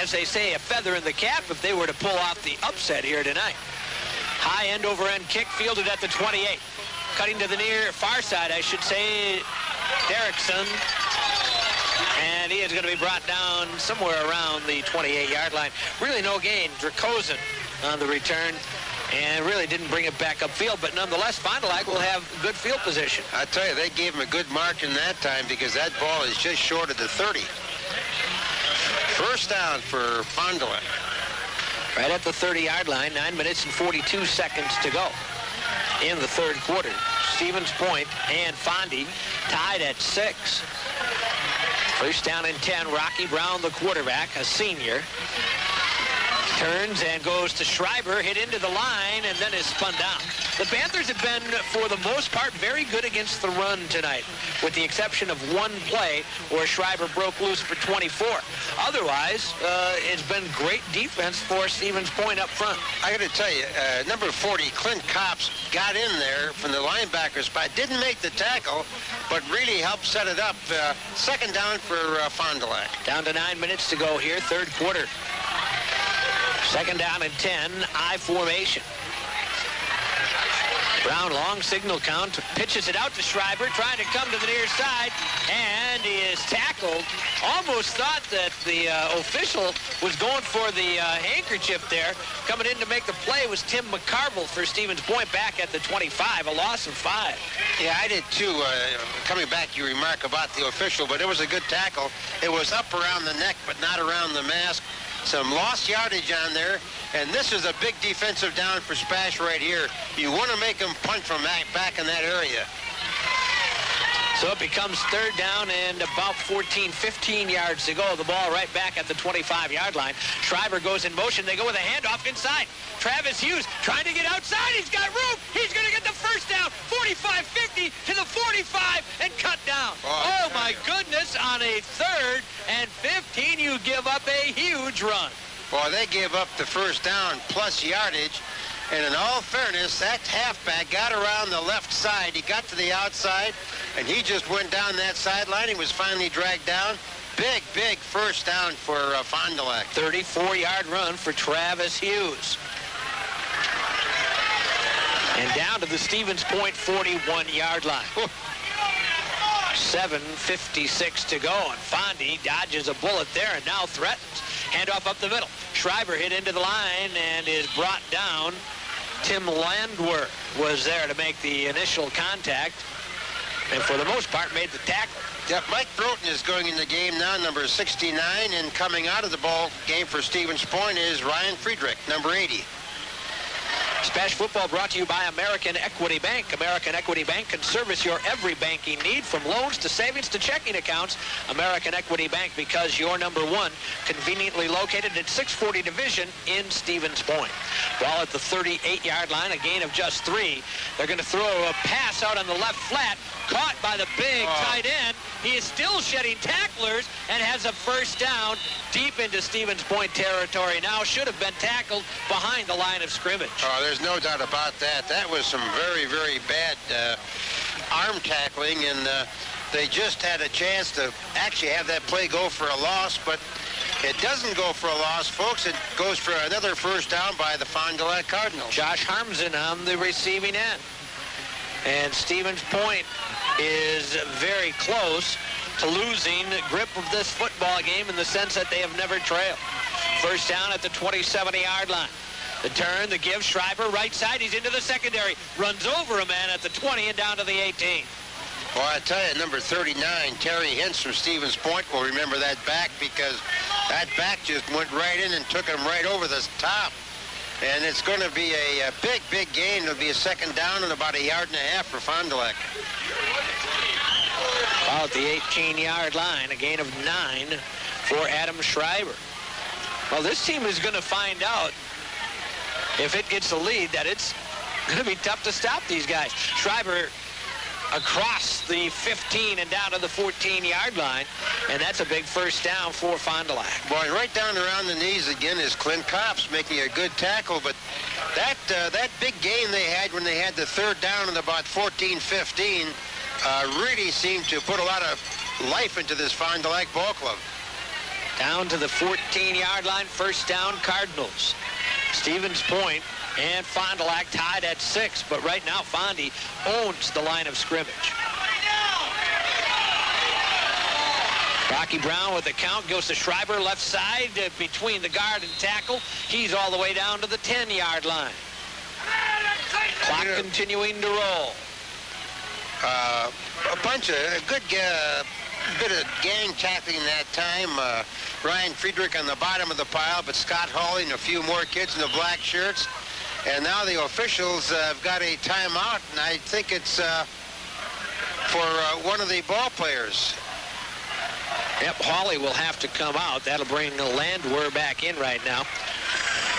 as they say, a feather in the cap if they were to pull off the upset here tonight. High end over end kick fielded at the 28. Cutting to the near far side, I should say, Derrickson. And he is going to be brought down somewhere around the 28-yard line. Really no gain. Dracosen on the return. And really didn't bring it back upfield, but nonetheless, Fond du Lac will have good field position. I tell you, they gave him a good margin that time because that ball is just short of the 30. 1st down for Fond du Lac. Right at the 30-yard line, 9 minutes and 42 seconds to go in the 3rd quarter. Stevens Point and Fondy tied at 6. 1st down and 10. Rocky Brown, the quarterback, a senior. Turns and goes to Schreiber, hit into the line, and then is spun down. The Panthers have been, for the most part, very good against the run tonight, with the exception of one play where Schreiber broke loose for 24. Otherwise, it's been great defense for Stevens Point up front. I got to tell you, number 40, Clint Copps, got in there from the linebacker spot. Didn't make the tackle, but really helped set it up. 2nd down for Fond du Lac. Down to 9 minutes to go here, 3rd quarter. 2nd down and 10, I formation. Brown, long signal count, pitches it out to Schreiber, trying to come to the near side, and he is tackled. Almost thought that the official was going for the handkerchief there. Coming in to make the play was Tim McCarville for Stevens Point back at the 25, a loss of 5. Yeah, I did too. Coming back, you remark about the official, but it was a good tackle. It was up around the neck, but not around the mask. Some lost yardage on there, and this is a big defensive down for SPASH right here. You want to make them punt from back in that area. So it becomes 3rd down and about 15 yards to go. The ball right back at the 25-yard line. Schreiber goes in motion. They go with a handoff inside. Travis Hughes trying to get outside. He's got room. He's going to get the 1st down. 45-50 to the 45 and cut down. Oh my goodness. On a 3rd and 15, you give up a huge run. Boy, they gave up the 1st down plus yardage. And in all fairness, that halfback got around the left side. He got to the outside, and he just went down that sideline. He was finally dragged down. Big 1st down for Fond du Lac. 34-yard run for Travis Hughes. And down to the Stevens Point 41-yard line. 7:56 to go, and Fondy dodges a bullet there and now threatens. Handoff up the middle. Schreiber hit into the line and is brought down. Tim Landwer was there to make the initial contact, and for the most part made the tackle. Yep, Mike Broughton is going in the game now, number 69, and coming out of the ball game for Stevens Point is Ryan Friedrich, number 80. SPASH football brought to you by American Equity Bank. American Equity Bank can service your every banking need, from loans to savings to checking accounts. American Equity Bank, because you're number 1, conveniently located at 640 Division in Stevens Point. Ball at the 38-yard line, a gain of just 3. They're going to throw a pass out on the left flat, caught by the big tight end. He is still shedding tacklers and has a 1st down deep into Stevens Point territory. Now should have been tackled behind the line of scrimmage. Oh, there's no doubt about that. That was some very, very bad arm tackling, and they just had a chance to actually have that play go for a loss, but It doesn't go for a loss, folks. It goes for another first down by the Fond du Lac Cardinals. Josh Harmsen on the receiving end. And Stevens Point is very close to losing grip of this football game in the sense that they have never trailed. First down at the 27-yard line. The turn, the give, Schreiber right side. He's into the secondary. Runs over a man at the 20 and down to the 18. Well, I tell you, number 39, Terry Hintz from Stevens Point will remember that back, because that back just went right in and took him right over the top. And it's going to be a big, big gain. It'll be a second down and about 1.5 yards for Fond du Lac. About the 18-yard line, a gain of 9 for Adam Schreiber. Well, this team is going to find out, if it gets a lead, that it's going to be tough to stop these guys. Schreiber across the 15 and down to the 14-yard line, and that's a big first down for Fond du Lac. Boy, right down around the knees again is Clint Copps making a good tackle, but that big gain they had when they had the third down and about 14-15 really seemed to put a lot of life into this Fond du Lac ball club. Down to the 14-yard line, first down Cardinals. Stevens Point and Fond du Lac tied at 6, but right now Fondy owns the line of scrimmage. Rocky Brown with the count, goes to Schreiber left side between the guard and tackle. He's all the way down to the 10-yard line. Clock continuing to roll. A good bit of gang tackling that time. Ryan Friedrich on the bottom of the pile, but Scott Hawley and a few more kids in the black shirts. And now the officials have got a timeout, and I think it's for one of the ball players. Yep, Hawley will have to come out. That'll bring Landwehr back in right now.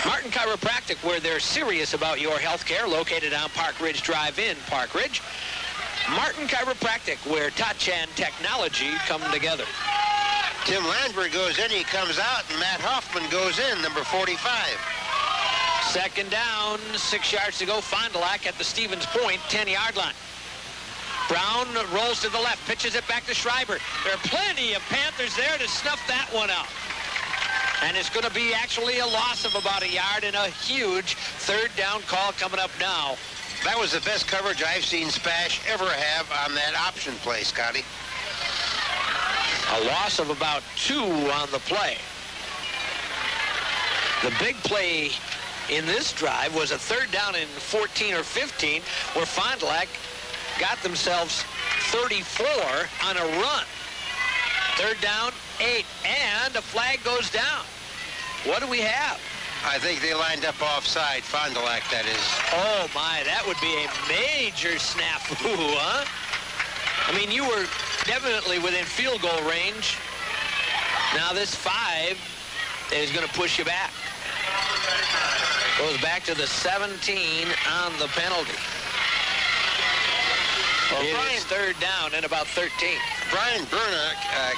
Martin Chiropractic, where they're serious about your health care, located on Park Ridge Drive in Park Ridge. Martin Chiropractic, where touch and technology come together. Tim Landwehr goes in, he comes out, and Matt Hoffman goes in, number 45. Second down, 6 yards to go. Fond du Lac at the Stevens Point 10-yard line. Brown rolls to the left, pitches it back to Schreiber. There are plenty of Panthers there to snuff that one out. And it's going to be actually a loss of about 1 yard and a huge third down call coming up now. That was the best coverage I've seen SPASH ever have on that option play, Scotty. A loss of about 2 on the play. The big play in this drive was a third down in 14 or 15, where Fond du Lac got themselves 34 on a run. Third down, 8, and a flag goes down. What do we have? I think they lined up offside, Fond du Lac, that is. Oh, my, that would be a major snafu, huh? I mean, you were definitely within field goal range. Now this 5 is going to push you back. Goes back to the 17 on the penalty. Well, it is third down and about 13. Brian Berna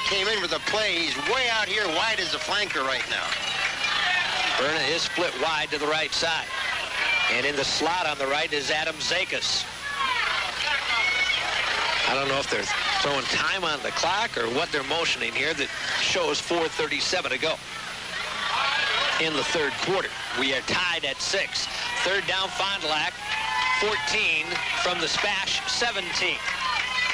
came in with a play. He's way out here wide as a flanker right now. Berna is split wide to the right side. And in the slot on the right is Adam Zakis. I don't know if they're throwing time on the clock or what they're motioning here that shows 4:37 to go in the third quarter. We are tied at 6. Third down, Fond du Lac, 14 from the SPASH 17.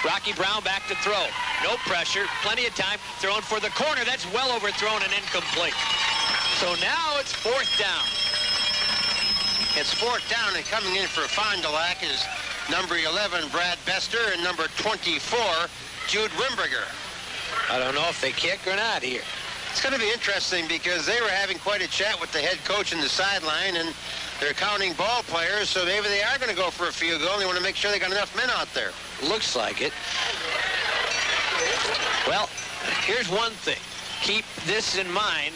Rocky Brown back to throw. No pressure, plenty of time, throwing for the corner. That's well overthrown and incomplete. So now it's fourth down. It's fourth down, and coming in for Fond du Lac is number 11, Brad Bester, and number 24, Jude Wimberger. I don't know if they kick or not here. It's going to be interesting because they were having quite a chat with the head coach in the sideline, and they're counting ball players, so maybe they are going to go for a field goal. They want to make sure they got enough men out there. Looks like it. Well, here's one thing. Keep this in mind.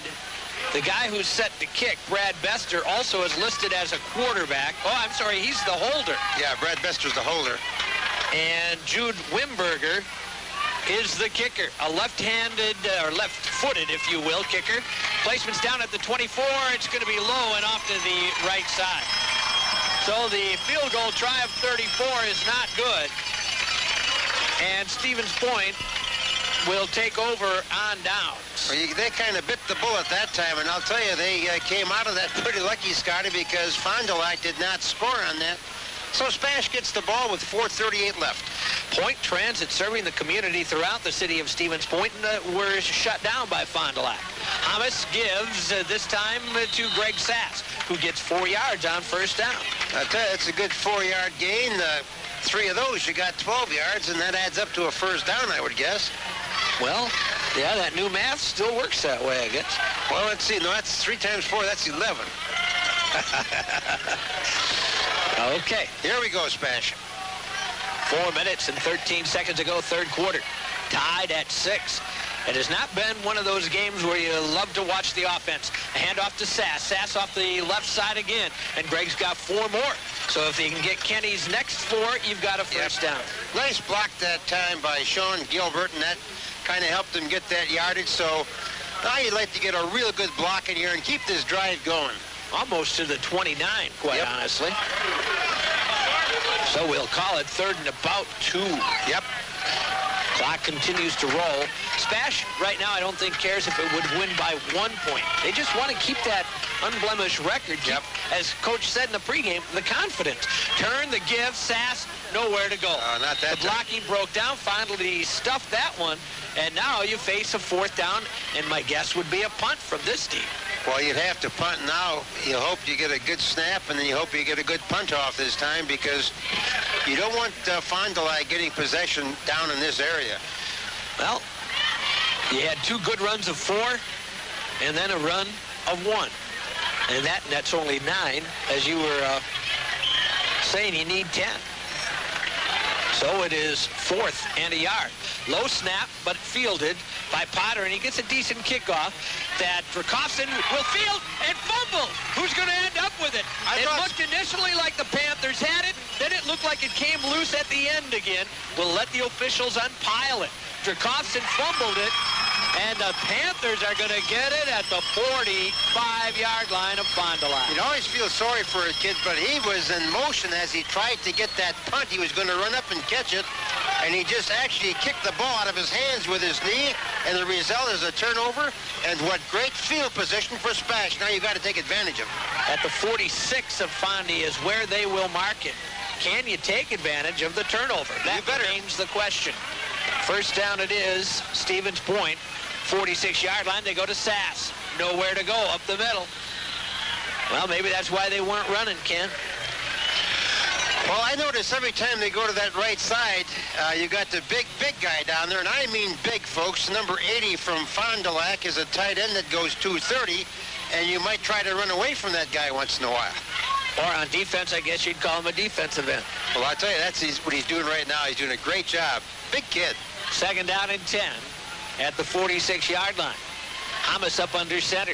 The guy who's set to kick, Brad Bester, also is listed as a quarterback. Oh, I'm sorry, he's the holder. Yeah, Brad Bester's the holder. And Jude Wimberger is the kicker. A left-handed, or left-footed, if you will, kicker. Placement's down at the 24. It's going to be low and off to the right side. So the field goal try of 34 is not good. And Stevens Point will take over on downs. Well, they kind of bit the bullet that time, and I'll tell you, they came out of that pretty lucky, Scotty, because Fond du Lac did not score on that. So SPASH gets the ball with 4:38 left. Point Transit serving the community throughout the city of Stevens Point were shut down by Fond du Lac. Hamas gives this time to Greg Sass, who gets 4 yards on first down. I tell you, it's a good 4-yard gain. 3 of those, you got 12 yards, and that adds up to a first down, I would guess. Well, yeah, that new math still works that way, I guess. Well, let's see. No, that's 3 times 4. That's 11. Okay. Here we go, SPASH. 4 minutes and 13 seconds to go, third quarter. Tied at 6. It has not been one of those games where you love to watch the offense. A handoff to Sass. Sass off the left side again. And Greg's got 4 more. So if he can get Kenny's next 4, you've got a first down. Nice block that time by Sean Gilbert, and that kind of helped him get that yardage. So now you'd like to get a real good block in here and keep this drive going. Almost to the 29, quite honestly. So we'll call it third and about 2. Yep. Clock continues to roll. SPASH right now I don't think cares if it would win by 1 point. They just want to keep that unblemished record. Keep, as Coach said in the pregame, the confidence. Turn, the give, Sass, nowhere to go. Not that the blocking broke down. Finally stuffed that one. And now you face a 4th down, and my guess would be a punt from this team. Well, you'd have to punt now. You hope you get a good snap, and then you hope you get a good punt off this time, because you don't want Fond du Lac getting possession down in this area. Well, you had 2 good runs of 4, and then a run of 1. And that's only 9, as you were saying you need 10. So it is 4th and a yard. Low snap, but fielded by Potter, and he gets a decent kickoff that Drakofson will field and fumble. Who's going to end up with it? It looked initially like the Panthers had it, then it looked like it came loose at the end again. We'll let the officials unpile it. Drakofson fumbled it, and the Panthers are going to get it at the 45-yard line of Fond du Lac. You'd always feel sorry for a kid, but he was in motion as he tried to get that punt. He was going to run up and catch it, and he just actually kicked the ball out of his hands with his knee, and the result is a turnover. And what great field position for SPASH. Now you've got to take advantage of it. At the 46 of Fondy is where they will mark it. Can you take advantage of the turnover? That remains the question. First down it is, Stevens Point, 46-yard line. They go to Sass. Nowhere to go, up the middle. Well, maybe that's why they weren't running, Ken. Well, I notice every time they go to that right side, you got the big guy down there, and I mean big, folks. Number 80 from Fond du Lac is a tight end that goes 230, and you might try to run away from that guy once in a while. Or on defense, I guess you'd call him a defensive end. Well, I tell you, that's what he's doing right now. He's doing a great job. Big kid. Second down and 10 at the 46-yard line. Hamas up under center.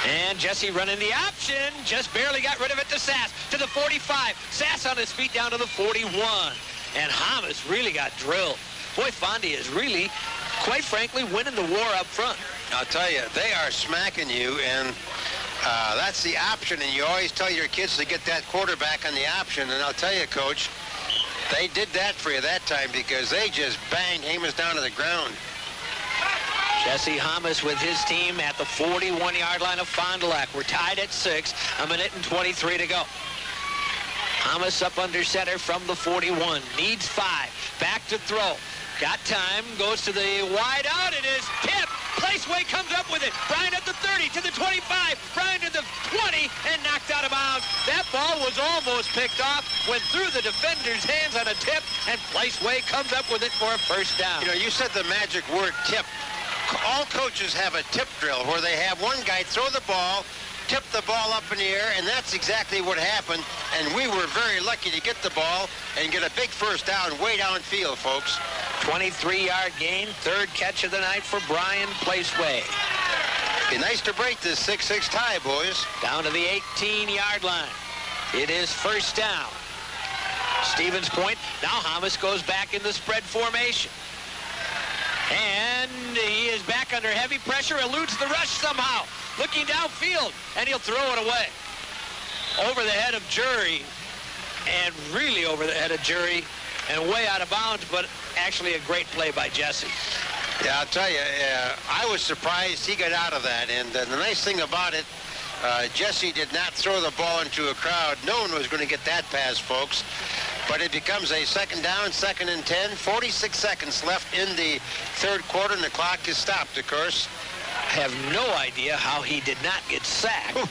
And Jesse running the option. Just barely got rid of it to Sass. To the 45. Sass on his feet down to the 41. And Hamas really got drilled. Boy, Fondy is really, quite frankly, winning the war up front. I'll tell you, they are smacking you, and that's the option. And you always tell your kids to get that quarterback on the option. And I'll tell you, Coach, they did that for you that time, because they just banged Hamas down to the ground. Jesse Hamas with his team at the 41-yard line of Fond du Lac. We're tied at 6, a minute and 23 to go. Hamas up under center from the 41. Needs 5. Back to throw. Got time. Goes to the wide out. It is tipped. Placeway comes up with it. Bryant at the 30, to the 25. Bryant to the 20, and knocked out of bounds. That ball was almost picked off. Went through the defender's hands on a tip, and Placeway comes up with it for a first down. You know, you said the magic word, tip. All coaches have a tip drill where they have one guy throw the ball, tip the ball up in the air, and that's exactly what happened. And we were very lucky to get the ball and get a big first down way downfield, folks. 23-yard gain, third catch of the night for Brian Placeway. Be nice to break this 6-6 tie, boys. Down to the 18-yard line. It is first down. Stevens Point. Now Hamas goes back in the spread formation. And he is back under heavy pressure, eludes the rush somehow. Looking downfield, and he'll throw it away. Over the head of Jury, and really over the head of Jury, and way out of bounds, but actually a great play by Jesse. Yeah, I'll tell you, I was surprised he got out of that. And the nice thing about it, Jesse did not throw the ball into a crowd. No one was going to get that pass, folks. But it becomes a second down, 2nd and 10, 46 seconds left in the third quarter, and the clock is stopped, of course. I have no idea how he did not get sacked. Ooh.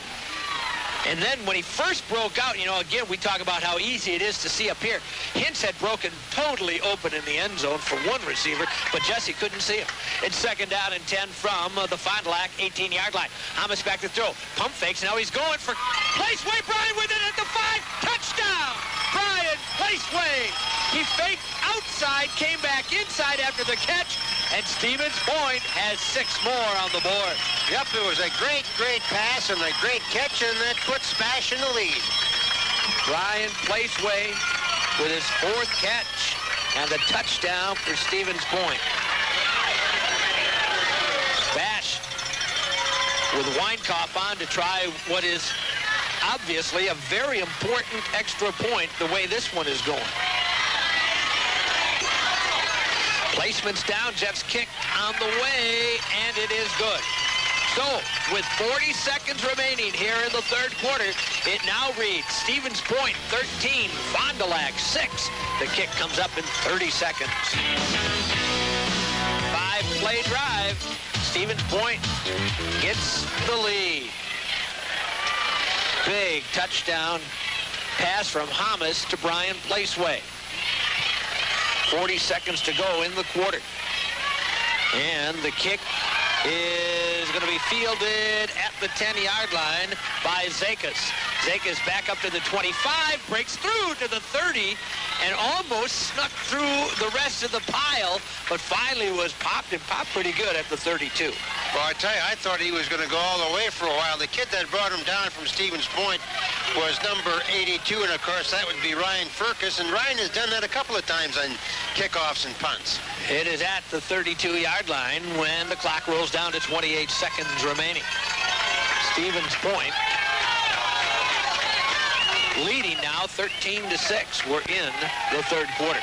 And then when he first broke out, you know, again, we talk about how easy it is to see up here. Hintz had broken totally open in the end zone for one receiver, but Jesse couldn't see him. It's 2nd down and 10 from the Fond du Lac 18-yard line. Hamas back to throw. Pump fakes. Now he's going for Placeway. Brian with it at the 5. Touchdown! Brian Placeway. He faked outside, came back inside after the catch, and Stevens Point has 6 more on the board. Yep, it was a great, great pass and a great catch, and that puts SPASH in the lead. Brian Placeway with his 4th catch and the touchdown for Stevens Point. SPASH with Weinkauf on to try what is obviously a very important extra point the way this one is going. Placement's down. Jeff's kick on the way, and it is good. So, with 40 seconds remaining here in the third quarter, it now reads Stevens Point 13, Fond du Lac 6. The kick comes up in 30 seconds. 5-play drive. Stevens Point gets the lead. Big touchdown pass from Hamas to Brian Placeway. 40 seconds to go in the quarter. And the kick is going to be fielded at the 10-yard line by Zekas. Zekas back up to the 25, breaks through to the 30, and almost snuck through the rest of the pile, but finally was popped pretty good at the 32. Well, I tell you, I thought he was going to go all the way for a while. The kid that brought him down from Stevens Point was number 82, and of course that would be Ryan Furcus, and Ryan has done that a couple of times on kickoffs and punts. It is at the 32-yard line when the clock rolls down to 28 seconds remaining. Stevens Point leading now 13-6. We're in the third quarter.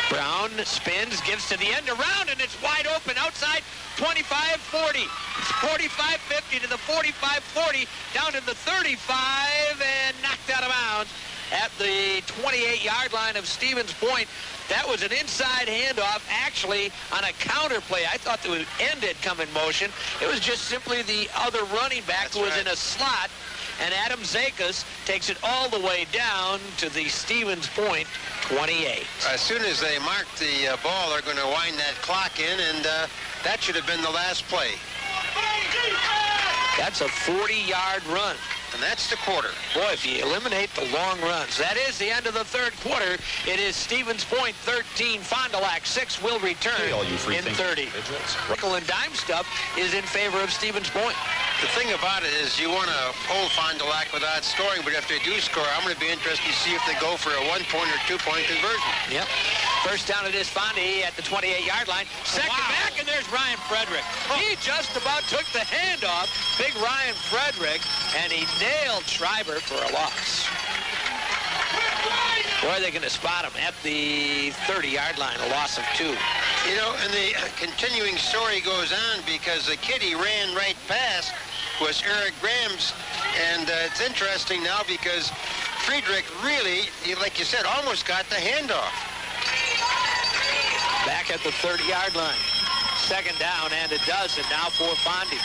Brown spins, gives to the end around, and it's wide open outside 25-40. It's 45-50 to the 45-40, down to the 35, and knocked out of bounds at the 28-yard line of Stevens Point. That was an inside handoff, actually, on a counter play. I thought the end had come in motion. It was just simply the other running back who was in a slot, and Adam Zekas takes it all the way down to the Stevens Point 28. As soon as they mark the ball, they're going to wind that clock in, and that should have been the last play. That's a 40-yard run. And that's the quarter. Boy, if you eliminate the long runs. That is the end of the third quarter. It is Stevens Point 13, Fond du Lac 6 will return in 30. Nickel and dime stuff is in favor of Stevens Point. The thing about it is you want to hold Fond du Lac without scoring, but if they do score, I'm going to be interested to see if they go for a 1-point or 2-point conversion. Yep. First down it is Fondy at the 28-yard line. Second back, and there's Ryan Frederick. He just about took the handoff. Big Ryan Frederick, and he nailed Schreiber for a loss. Where are they going to spot him? At the 30-yard line, a loss of 2. You know, and the continuing story goes on because the kid he ran right past was Eric Graham's, and it's interesting now because Friedrich really, like you said, almost got the handoff. Back at the 30-yard line. Second down, and it does, and now for Fondy.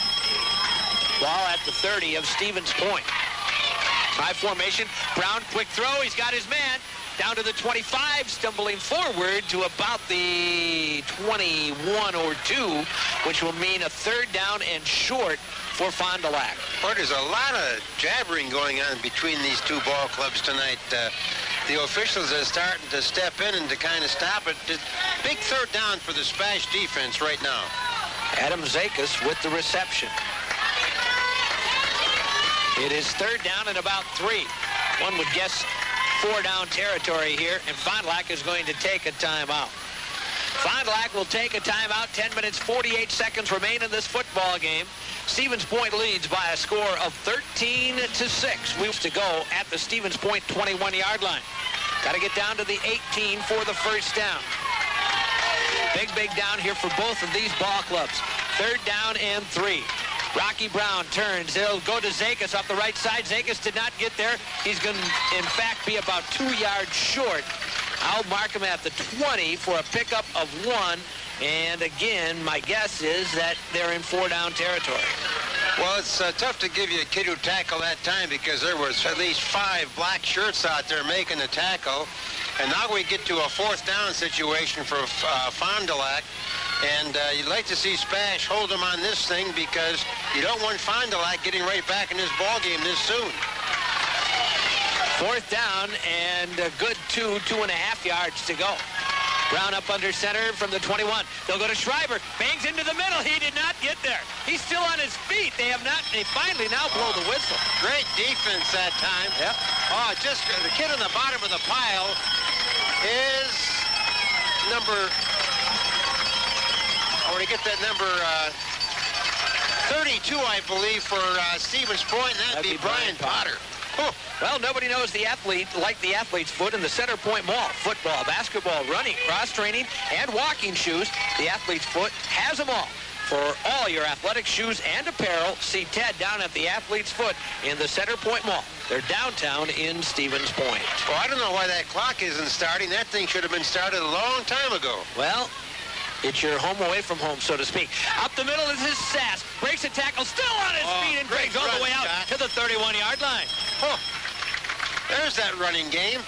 Ball at the 30 of Stevens Point. High formation. Brown, quick throw. He's got his man. Down to the 25, stumbling forward to about the 21 or 2, which will mean a third down and short for Fond du Lac. Well, there's a lot of jabbering going on between these two ball clubs tonight. The officials are starting to step in and to kind of stop it. Big third down for the SPASH defense right now. Adam Zekas with the reception. It is third down and about 3. One would guess 4-down territory here, and Fond du Lac is going to take a timeout. Fond du Lac will take a timeout. 10 minutes, 48 seconds remain in this football game. Stevens Point leads by a score of 13-6. Weeks to go at the Stevens Point 21-yard line. Got to get down to the 18 for the first down. Big down here for both of these ball clubs. 3rd down and 3. Rocky Brown turns. He'll go to Zakis off the right side. Zakis did not get there. He's going to, in fact, be about 2 yards short. I'll mark him at the 20 for a pickup of 1. And again, my guess is that they're in 4-down territory. Well, it's tough to give you a kid who tackled that time because there was at least 5 black shirts out there making the tackle. And now we get to a 4th down situation for Fond du Lac. And you'd like to see SPASH hold them on this thing because you don't want Fond du Lac getting right back in this ball game this soon. 4th down and a good 2.5 yards to go. Brown up under center from the 21. They'll go to Schreiber. Bangs into the middle. He did not get there. He's still on his feet. They finally now blow the whistle. Great defense that time. Yep. Oh, just the kid on the bottom of the pile is number, I want to get that number 32, I believe, for Stevens Point, and that'd be Brian Potter. Oh. Well, nobody knows the athlete like the athlete's foot in the Center Point Mall. Football, basketball, running, cross-training, and walking shoes. The athlete's foot has them all. For all your athletic shoes and apparel, see Ted down at the athlete's foot in the Center Point Mall. They're downtown in Stevens Point. Well, I don't know why that clock isn't starting. That thing should have been started a long time ago. Well, it's your home away from home, so to speak. Up the middle is his Sass. Breaks a tackle, still on his feet, and Greg's all the way out to the 31-yard line. Oh, there's that running game.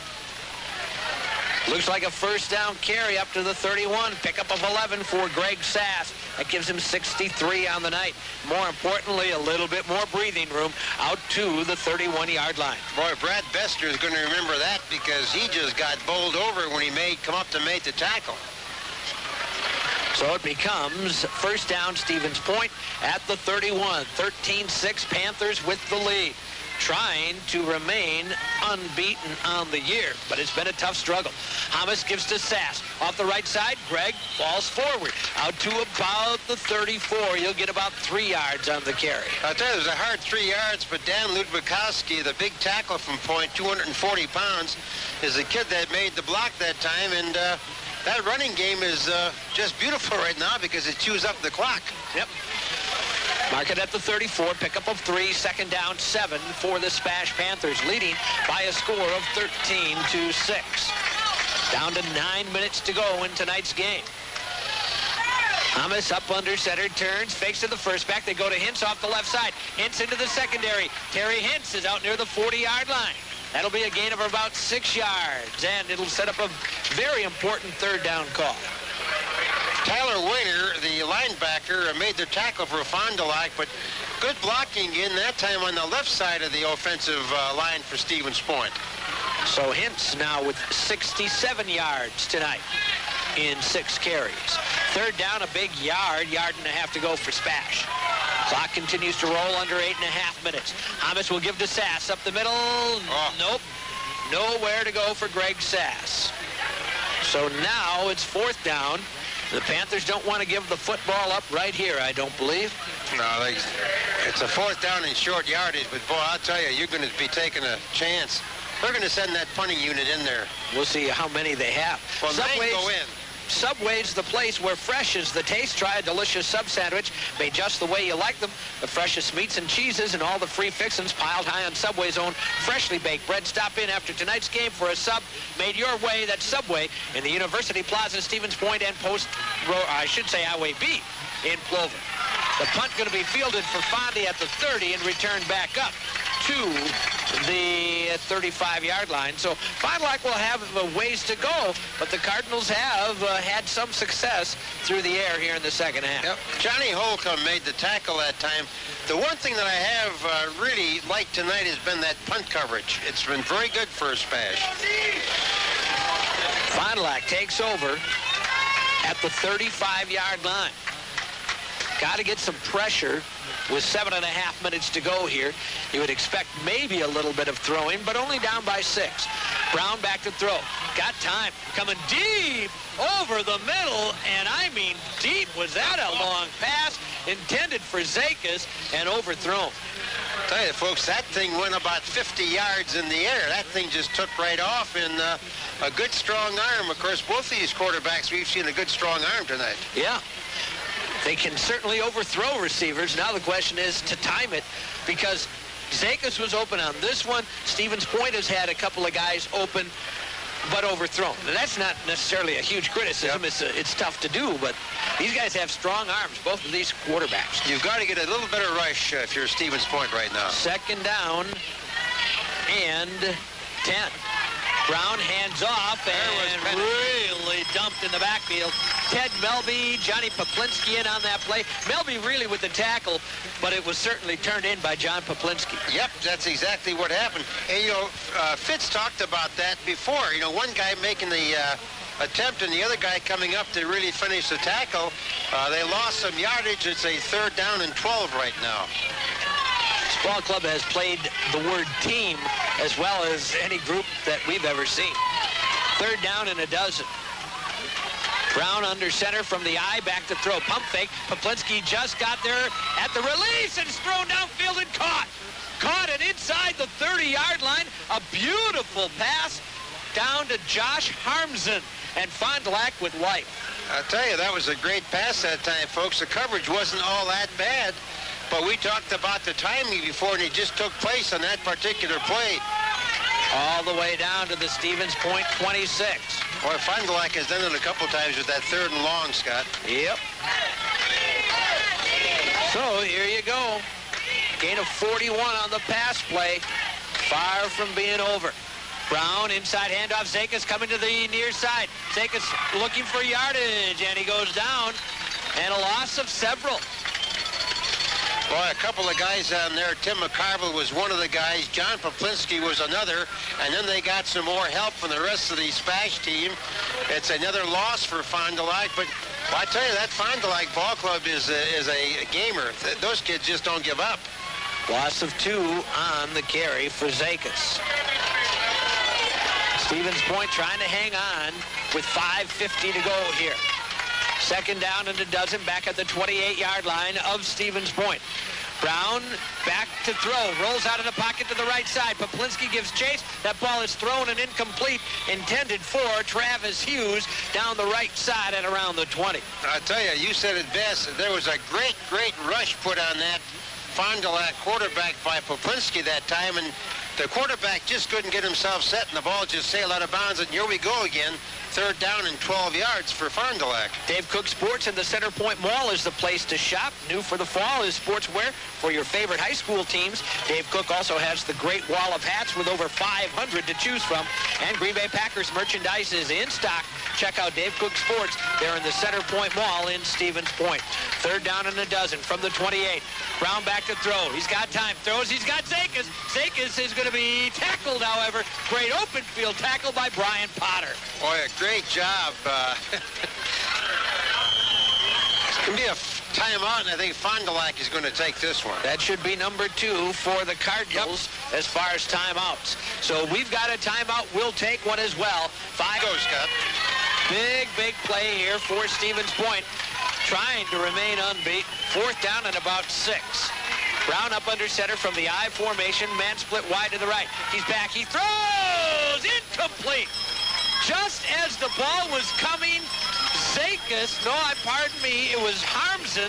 Looks like a 1st down carry up to the 31. Pickup of 11 for Greg Sass. That gives him 63 on the night. More importantly, a little bit more breathing room out to the 31-yard line. Boy, Brad Bester is going to remember that because he just got bowled over when he come up to make the tackle. So it becomes 1st down, Stevens Point at the 31. 13-6 Panthers with the lead. Trying to remain unbeaten on the year, but it's been a tough struggle. Hamas gives to Sass. Off the right side, Greg falls forward. Out to about the 34. You'll get about 3 yards on the carry. I'll tell you, it was a hard 3 yards, but Dan Ludwikowski, the big tackle from Point, 240 pounds, is the kid that made the block that time, and that running game is just beautiful right now because it chews up the clock. Yep. Mark it at the 34, pickup of 3, 2nd down, 7 for the SPASH Panthers, leading by a score of 13-6. Down to 9 minutes to go in tonight's game. Hamas up under center, turns, fakes to the first back. They go to Hintz off the left side. Hintz into the secondary. Terry Hintz is out near the 40-yard line. That'll be a gain of about 6 yards, and it'll set up a very important 3rd down call. Tyler Weiner, the linebacker, made the tackle for Fond du Lac, but good blocking in that time on the left side of the offensive line for Stevens Point. So Hintz now with 67 yards tonight in 6 carries. 3rd down, a big yard and a half to go for SPASH. Clock continues to roll under 8.5 minutes. Hamas will give to Sass up the middle. Oh. Nope. Nowhere to go for Greg Sass. So now it's 4th down. The Panthers don't want to give the football up right here, I don't believe. No, it's a 4th down in short yardage, but boy, I'll tell you, you're going to be taking a chance. They're going to send that punting unit in there. We'll see how many they have. Well, 9 go in. Subway's the place where fresh is the taste. Try a delicious sub sandwich made just the way you like them. The freshest meats and cheeses and all the free fixins piled high on Subway's own freshly baked bread. Stop in after tonight's game for a sub made your way. That's Subway in the University Plaza, Stevens Point, and Highway B in Plover. The punt going to be fielded for Fondy at the 30 and returned back up to the 35-yard line. So Fond du Lac will have a ways to go, but the Cardinals have had some success through the air here in the 2nd half. Yep. Johnny Holcomb made the tackle that time. The one thing that I have really liked tonight has been that punt coverage. It's been very good for SPASH. Fond du Lac takes over at the 35-yard line. Got to get some pressure with 7.5 minutes to go here. You would expect maybe a little bit of throwing, but only down by 6. Brown back to throw. Got time. Coming deep over the middle, and I mean deep. Was that a long pass intended for Zakis and overthrown? Tell you, folks, that thing went about 50 yards in the air. That thing just took right off, and a good, strong arm. Of course, both of these quarterbacks, we've seen a good, strong arm tonight. Yeah. They can certainly overthrow receivers. Now the question is to time it, because Zakis was open on this one. Stevens Point has had a couple of guys open but overthrown. Now, that's not necessarily a huge criticism. Yep. It's tough to do, but these guys have strong arms, both of these quarterbacks. You've got to get a little better rush if you're Stevens Point right now. Second down and 10. Brown hands off and really dumped in the backfield. Ted Melby, Johnny Poplinski in on that play. Melby really with the tackle, but it was certainly turned in by John Poplinski. Yep, that's exactly what happened. And, you know, Fitz talked about that before. You know, one guy making the attempt and the other guy coming up to really finish the tackle. They lost some yardage. It's a 3rd down and 12 right now. This ball club has played the word team as well as any group that we've ever seen. 3rd down and a dozen. Brown under center from the eye, back to throw. Pump fake. Poplinski just got there at the release and it's thrown downfield and caught. Caught it inside the 30-yard line. A beautiful pass down to Josh Harmsen, and Fond du Lac with life. I'll tell you, that was a great pass that time, folks. The coverage wasn't all that bad, but we talked about the timing before, and it just took place on that particular play. All the way down to the Stevens Point 26. Boy, Fond du Lac has done it a couple times with that 3rd and long, Scott. Yep. So here you go. Gain of 41 on the pass play. Far from being over. Brown, inside handoff. Zakis coming to the near side. Zakis looking for yardage, and he goes down. And a loss of several. Boy, a couple of guys down there. Tim McCarville was one of the guys. John Poplinski was another. And then they got some more help from the rest of the SPASH team. It's another loss for Fond du Lac. But well, I tell you, that Fond du Lac ball club is a gamer. Those kids just don't give up. Loss of 2 on the carry for Zakis. Stevens Point trying to hang on with 5:50 to go here. 2nd down and a dozen, back at the 28-yard line of Stevens Point. Brown back to throw, rolls out of the pocket to the right side. Poplinski gives chase. That ball is thrown and incomplete, intended for Travis Hughes down the right side at around the 20. I tell you, you said it best. There was a great, great rush put on that Fond du Lac quarterback by Poplinski that time, and the quarterback just couldn't get himself set, and the ball just sailed out of bounds, and here we go again. 3rd down and 12 yards for Fond du Lac. Dave Cook Sports in the Center Point Mall is the place to shop. New for the fall is sportswear for your favorite high school teams. Dave Cook also has the great wall of hats with over 500 to choose from. And Green Bay Packers merchandise is in stock. Check out Dave Cook Sports. They're in the Center Point Mall in Stevens Point. 3rd down and a dozen from the 28. Brown back to throw. He's got time. Throws. He's got Zakis. Zakis is going to be tackled, however. Great open field tackle by Brian Potter. Boy, a great job. It's going to be a timeout, and I think Fond du Lac is going to take this one. That should be number 2 for the Cardinals as far as timeouts. So we've got a timeout. We'll take one as well. 5 Go, Scott. Big play here for Stevens Point, trying to remain unbeat. 4th down and about 6. Brown up under center from the I formation. Man split wide to the right. He's back. He throws. Incomplete. Just as the ball was coming, Zakis, it was Harmsen,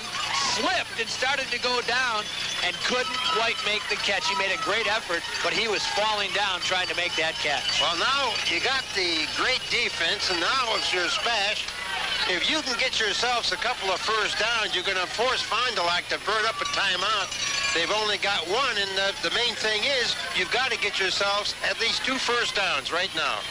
slipped and started to go down and couldn't quite make the catch. He made a great effort, but he was falling down trying to make that catch. Well, now you got the great defense, and now it's your SPASH. If you can get yourselves a couple of 1st downs, you're going to force Fond du Lac to burn up a timeout. They've only got one, and the main thing is you've got to get yourselves at least 2 1st downs right now.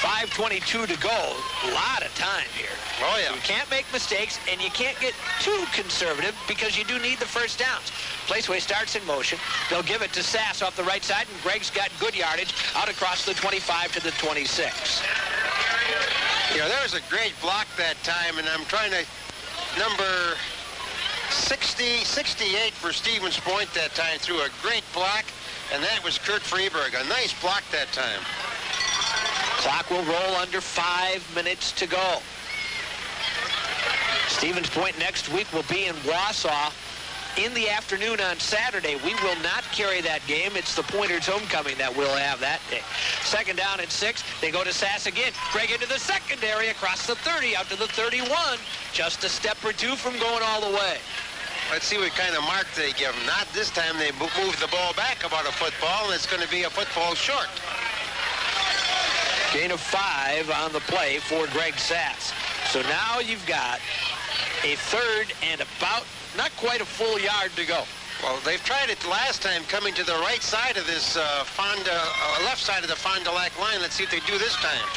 5:22 to go. A lot of time here. Oh, yeah. You can't make mistakes, and you can't get too conservative because you do need the 1st downs. Placeway starts in motion. They'll give it to Sass off the right side, and Gregg's got good yardage out across the 25 to the 26. You know, there was a great block that time, and I'm trying to number 68 for Stevens Point that time threw a great block, and that was Kurt Freeberg. A nice block that time. Clock will roll under 5 minutes to go. Stevens Point next week will be in Wausau in the afternoon on Saturday. We will not carry that game. It's the Pointers homecoming that will have that day. Second down and 6. They go to Sass again. Break into the secondary across the 30 out to the 31. Just a step or two from going all the way. Let's see what kind of mark they give them. Not this time. They move the ball back about a football, and it's going to be a football short. Gain of 5 on the play for Greg Sass. So now you've got a third and about not quite a full yard to go. Well, they've tried it last time coming to the right side of this left side of the Fond du Lac line. Let's see if they do this time.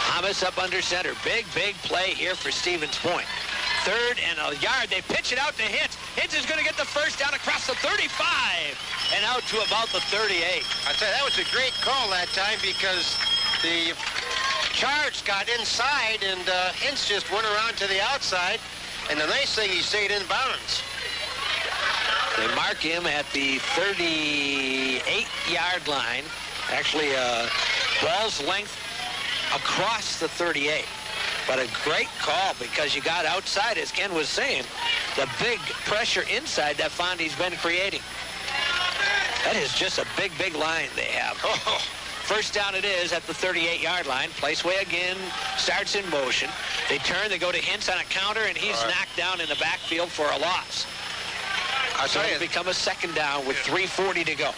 Thomas up under center. Big play here for Stevens Point. Third and a yard. They pitch it out to Hintz. Hintz is going to get the first down across the 35 and out to about the 38. I tell you, that was a great call that time because the charge got inside and Hintz just went around to the outside. And the nice thing, he stayed in bounds. They mark him at the 38-yard line. Actually, ball's length across the 38. But a great call because you got outside, as Ken was saying, the big pressure inside that Fondy's been creating. That is just a big line they have. Oh. First down it is at the 38-yard line. Placeway again starts in motion. They turn, they go to Hintz on a counter, and he's knocked down in the backfield for a loss. So it'll become a second down with 3:40 to go.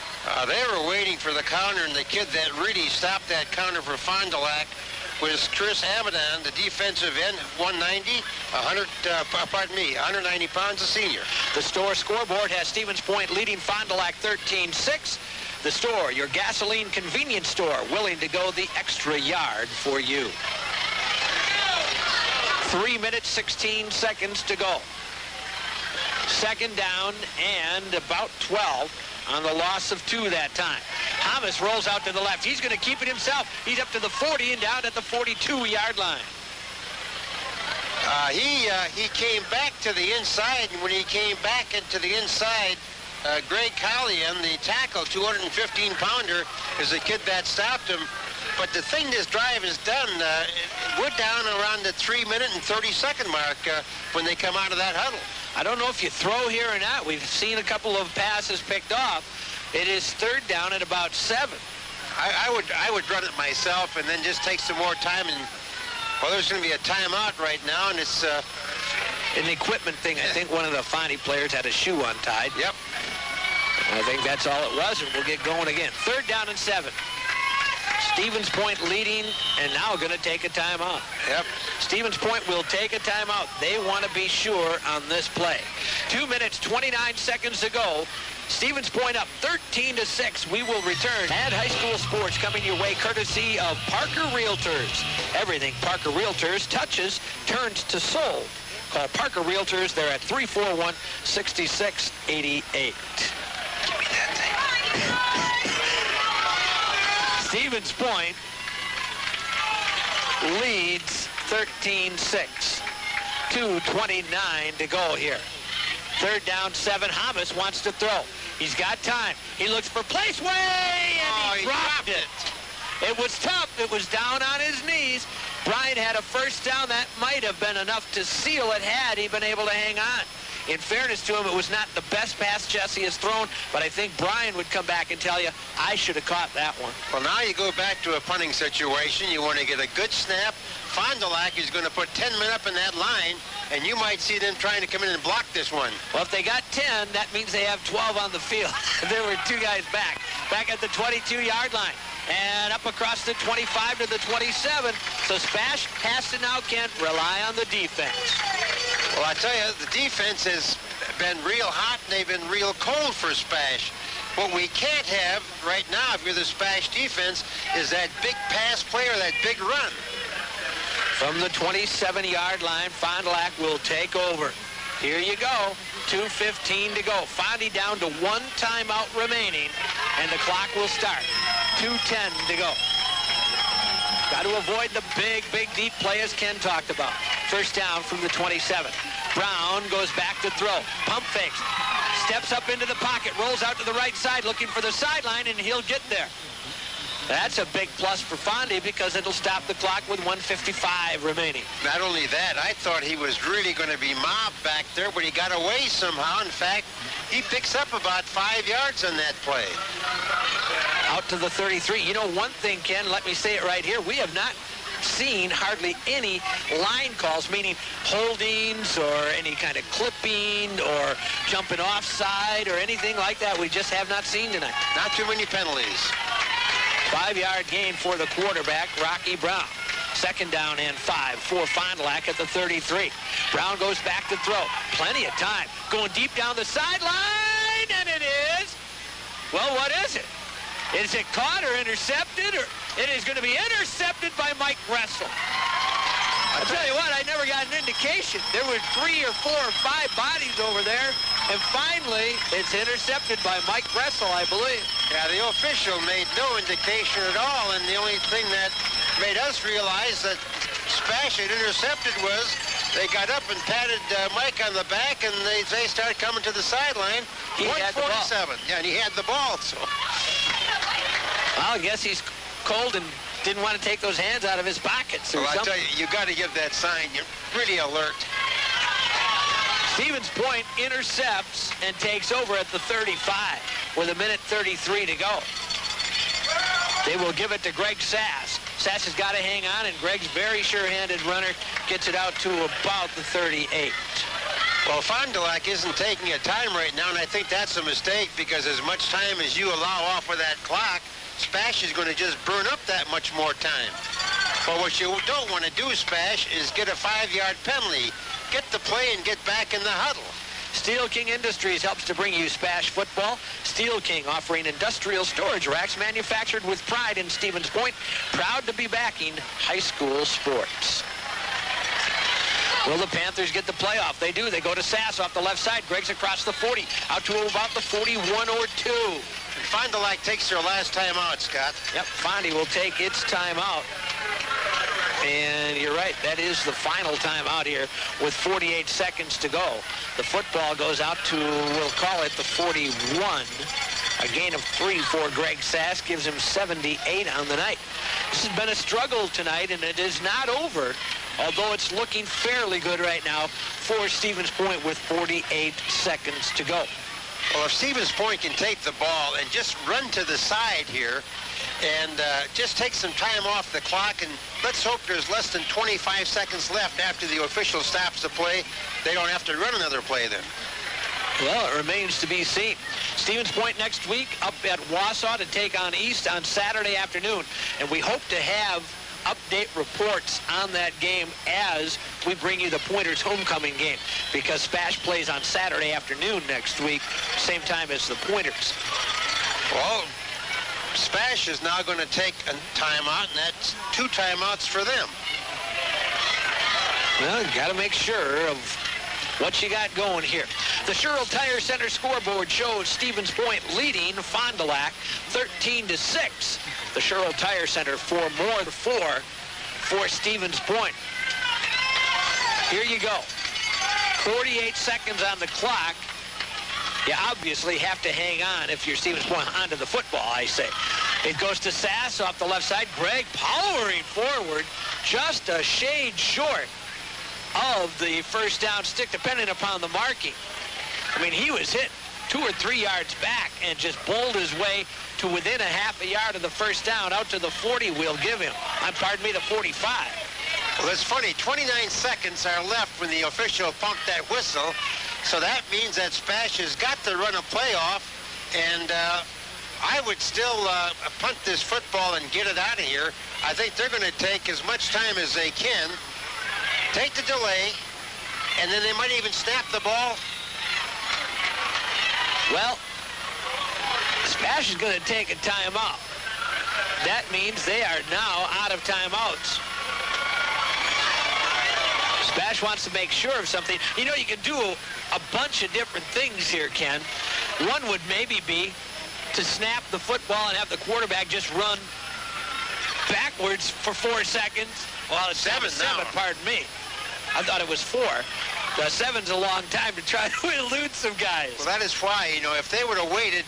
They were waiting for the counter, and the kid that really stopped that counter for Fond du Lac was Chris Amadon, the defensive end, 190 pounds, a senior. The store scoreboard has Stevens Point leading Fond du Lac 13-6. The store, your gasoline convenience store, willing to go the extra yard for you. 3 minutes, 16 seconds to go. Second down and about 12 on the loss of 2 that time. Thomas rolls out to the left. He's going to keep it himself. He's up to the 40 and down at the 42-yard line. He came back to the inside, and when he came back into the inside, Greg Collian, the tackle, 215-pounder, is the kid that stopped him. But the thing this drive has done, we're down around the 3-minute and 30-second mark when they come out of that huddle. I don't know if you throw here or not. We've seen a couple of passes picked off. It is third down at about 7. I would run it myself and then just take some more time. And well, there's going to be a timeout right now, and it's an equipment thing. I think one of the Fondy players had a shoe untied. Yep. I think that's all it was, and we'll get going again. Third down and 7. Stevens Point leading and now going to take a timeout. Yep. Stevens Point will take a timeout. They want to be sure on this play. 2 minutes, 29 seconds to go. Stevens Point up 13-6. We will return. And high school sports coming your way courtesy of Parker Realtors. Everything Parker Realtors touches turns to sold. Call Parker Realtors. They're at 341-6688. Give me that thing. Stevens Point leads 13-6. 2:29 to go here. Third down, 7. Hamas wants to throw. He's got time. He looks for Placeway, and he dropped it. It was tough. It was down on his knees. Brian had a first down. That might have been enough to seal it had he been able to hang on. In fairness to him, it was not the best pass Jesse has thrown, but I think Brian would come back and tell you, I should have caught that one. Well, now you go back to a punting situation. You want to get a good snap. Fond du Lac is going to put 10 men up in that line, and you might see them trying to come in and block this one. Well, if they got 10, that means they have 12 on the field. There were 2 guys back at the 22-yard line. And up across the 25 to the 27. So SPASH has to now, Kent, rely on the defense. Well, I tell you, the defense has been real hot, and they've been real cold for SPASH. What we can't have right now, if you're the SPASH defense, is that big pass play or that big run. From the 27-yard line, Fond du Lac will take over. Here you go. 2:15 to go. Fondy down to 1 timeout remaining, and the clock will start. 2:10 to go. Got to avoid the big deep play as Ken talked about. First down from the 27. Brown goes back to throw. Pump fakes. Steps up into the pocket. Rolls out to the right side looking for the sideline, and he'll get there. That's a big plus for Fondy because it'll stop the clock with 1:55 remaining. Not only that, I thought he was really going to be mobbed back there, but he got away somehow. In fact, he picks up about 5 yards on that play. Out to the 33. You know, one thing, Ken, let me say it right here. We have not seen hardly any line calls, meaning holdings or any kind of clipping or jumping offside or anything like that. We just have not seen tonight. Not too many penalties. 5-yard gain for the quarterback, Rocky Brown. 2nd down and 5 for Fond du Lac at the 33. Brown goes back to throw. Plenty of time. Going deep down the sideline, and it is, well, what is it? Is it caught or intercepted? Or it is going to be intercepted by Mike Gressel. I'll tell you what, I never got an indication. There were 3 or 4 or 5 bodies over there, and finally, it's intercepted by Mike Gressel, I believe. Yeah, the official made no indication at all, and the only thing that made us realize that SPASH had intercepted was they got up and patted Mike on the back, and they started coming to the sideline. He had the ball. 147. Yeah, and he had the ball, so. Well, I guess he's cold and didn't want to take those hands out of his pockets or Well, I something. tell you got to give that sign. You're really alert. Stevens Point intercepts and takes over at the 35 with 1:33 to go. They will give it to Greg Sass. Sass has got to hang on, and Greg's very sure-handed runner gets it out to about the 38. Well, Fond du Lac isn't taking a time right now, and I think that's a mistake because as much time as you allow off with that clock, SPASH is going to just burn up that much more time. But what you don't want to do, SPASH, is get a 5-yard penalty. Get the play and get back in the huddle. Steel King Industries helps to bring you SPASH football. Steel King offering industrial storage racks manufactured with pride in Stevens Point. Proud to be backing high school sports. Will the Panthers get the playoff? They do. They go to Sass off the left side. Greg's across the 40, out to about the 41 or 2. And Fond du Lac takes their last time out, Scott. Yep, Fondy will take its time out. And you're right, that is the final time out here with 48 seconds to go. The football goes out to, we'll call it the 41. A gain of 3 for Greg Sass gives him 78 on the night. This has been a struggle tonight, and it is not over, although it's looking fairly good right now for Stevens Point with 48 seconds to go. Well, if Stevens Point can take the ball and just run to the side here and just take some time off the clock, and let's hope there's less than 25 seconds left after the official stops the play. They don't have to run another play then. Well, it remains to be seen. Stevens Point next week up at Wausau to take on East on Saturday afternoon, and we hope to have update reports on that game as we bring you the Pointers homecoming game, because SPASH plays on Saturday afternoon next week, same time as the Pointers. Well, SPASH is now going to take a timeout, and that's 2 timeouts for them. Well, you got to make sure of what you got going here. The Sherrill Tire Center scoreboard shows Stevens Point leading Fond du Lac 13-6. The Sherrill Tire Center 4 for Stevens Point. Here you go. 48 seconds on the clock. You obviously have to hang on if you're Stevens Point onto the football, I say. It goes to Sass off the left side. Greg powering forward, just a shade short of the first down stick, depending upon the marking. I mean, he was hit 2 or 3 yards back and just bowled his way to within a half a yard of the first down, out to the 40 we'll give him. Pardon me, the 45. Well, it's funny, 29 seconds are left when the official pumped that whistle, so that means that SPASH has got to run a playoff, and I would still punt this football and get it out of here. I think they're going to take as much time as they can, take the delay, and then they might even snap the ball. Well, SPASH is going to take a timeout. That means they are now out of timeouts. SPASH wants to make sure of something. You know, you can do a bunch of different things here, Ken. One would maybe be to snap the football and have the quarterback just run backwards for 4 seconds. Well, it's 7, pardon me. I thought it was 4. 7's a long time to try to elude some guys. Well, that is why, you know, if they would have waited,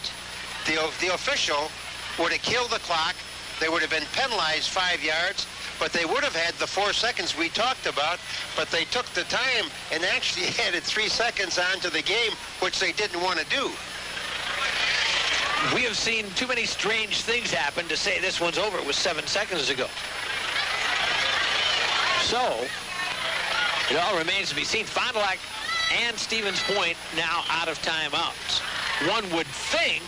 the official would have killed the clock. they would have been penalized 5 yards, but they would have had the 4 seconds we talked about, but they took the time and actually added 3 seconds onto the game, which they didn't want to do. We have seen too many strange things happen to say this one's over. It was 7 seconds ago. So, it all remains to be seen. Fond du Lac and Stevens Point now out of timeouts. One would think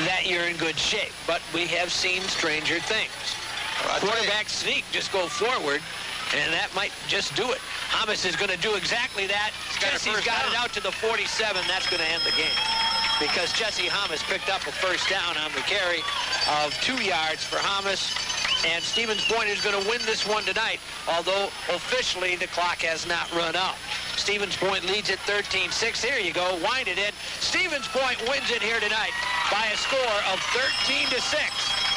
that you're in good shape, but we have seen stranger things. Quarterback sneak, just go forward, and that might just do it. Hamas is going to do exactly that. Jesse's got it out to the 47. That's going to end the game, because Jesse Hamas picked up a first down on the carry of 2 yards for Hamas. And Stevens Point is going to win this one tonight, although officially the clock has not run out. Stevens Point leads at 13-6. Here you go, wind it in. Stevens Point wins it here tonight by a score of 13-6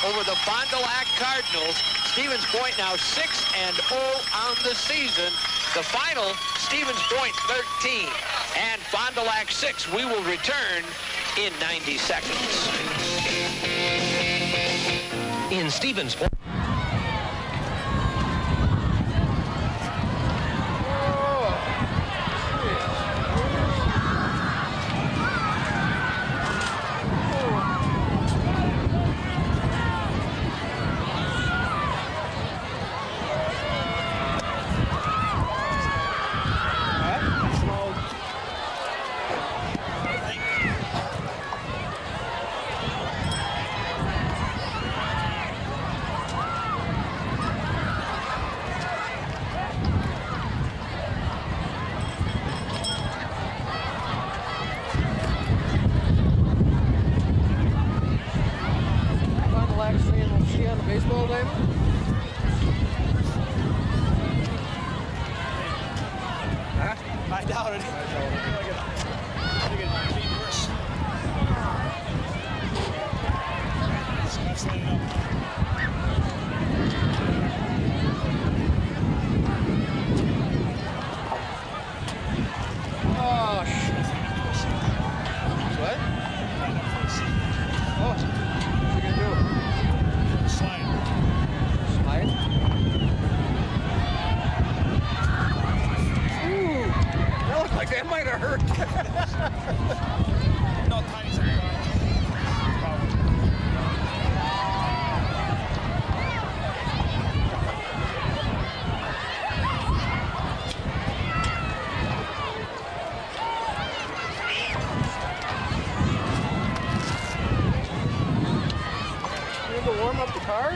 over the Fond du Lac Cardinals. Stevens Point now 6-0 on the season. The final, Stevens Point 13 and Fond du Lac 6. We will return in 90 seconds. In Stevens Point. Baseball game? Huh? I doubt it. Oh, shit. What? Oh, what are you gonna do? Slide? Ooh, that looked like that might have hurt. No, you need to warm up the car?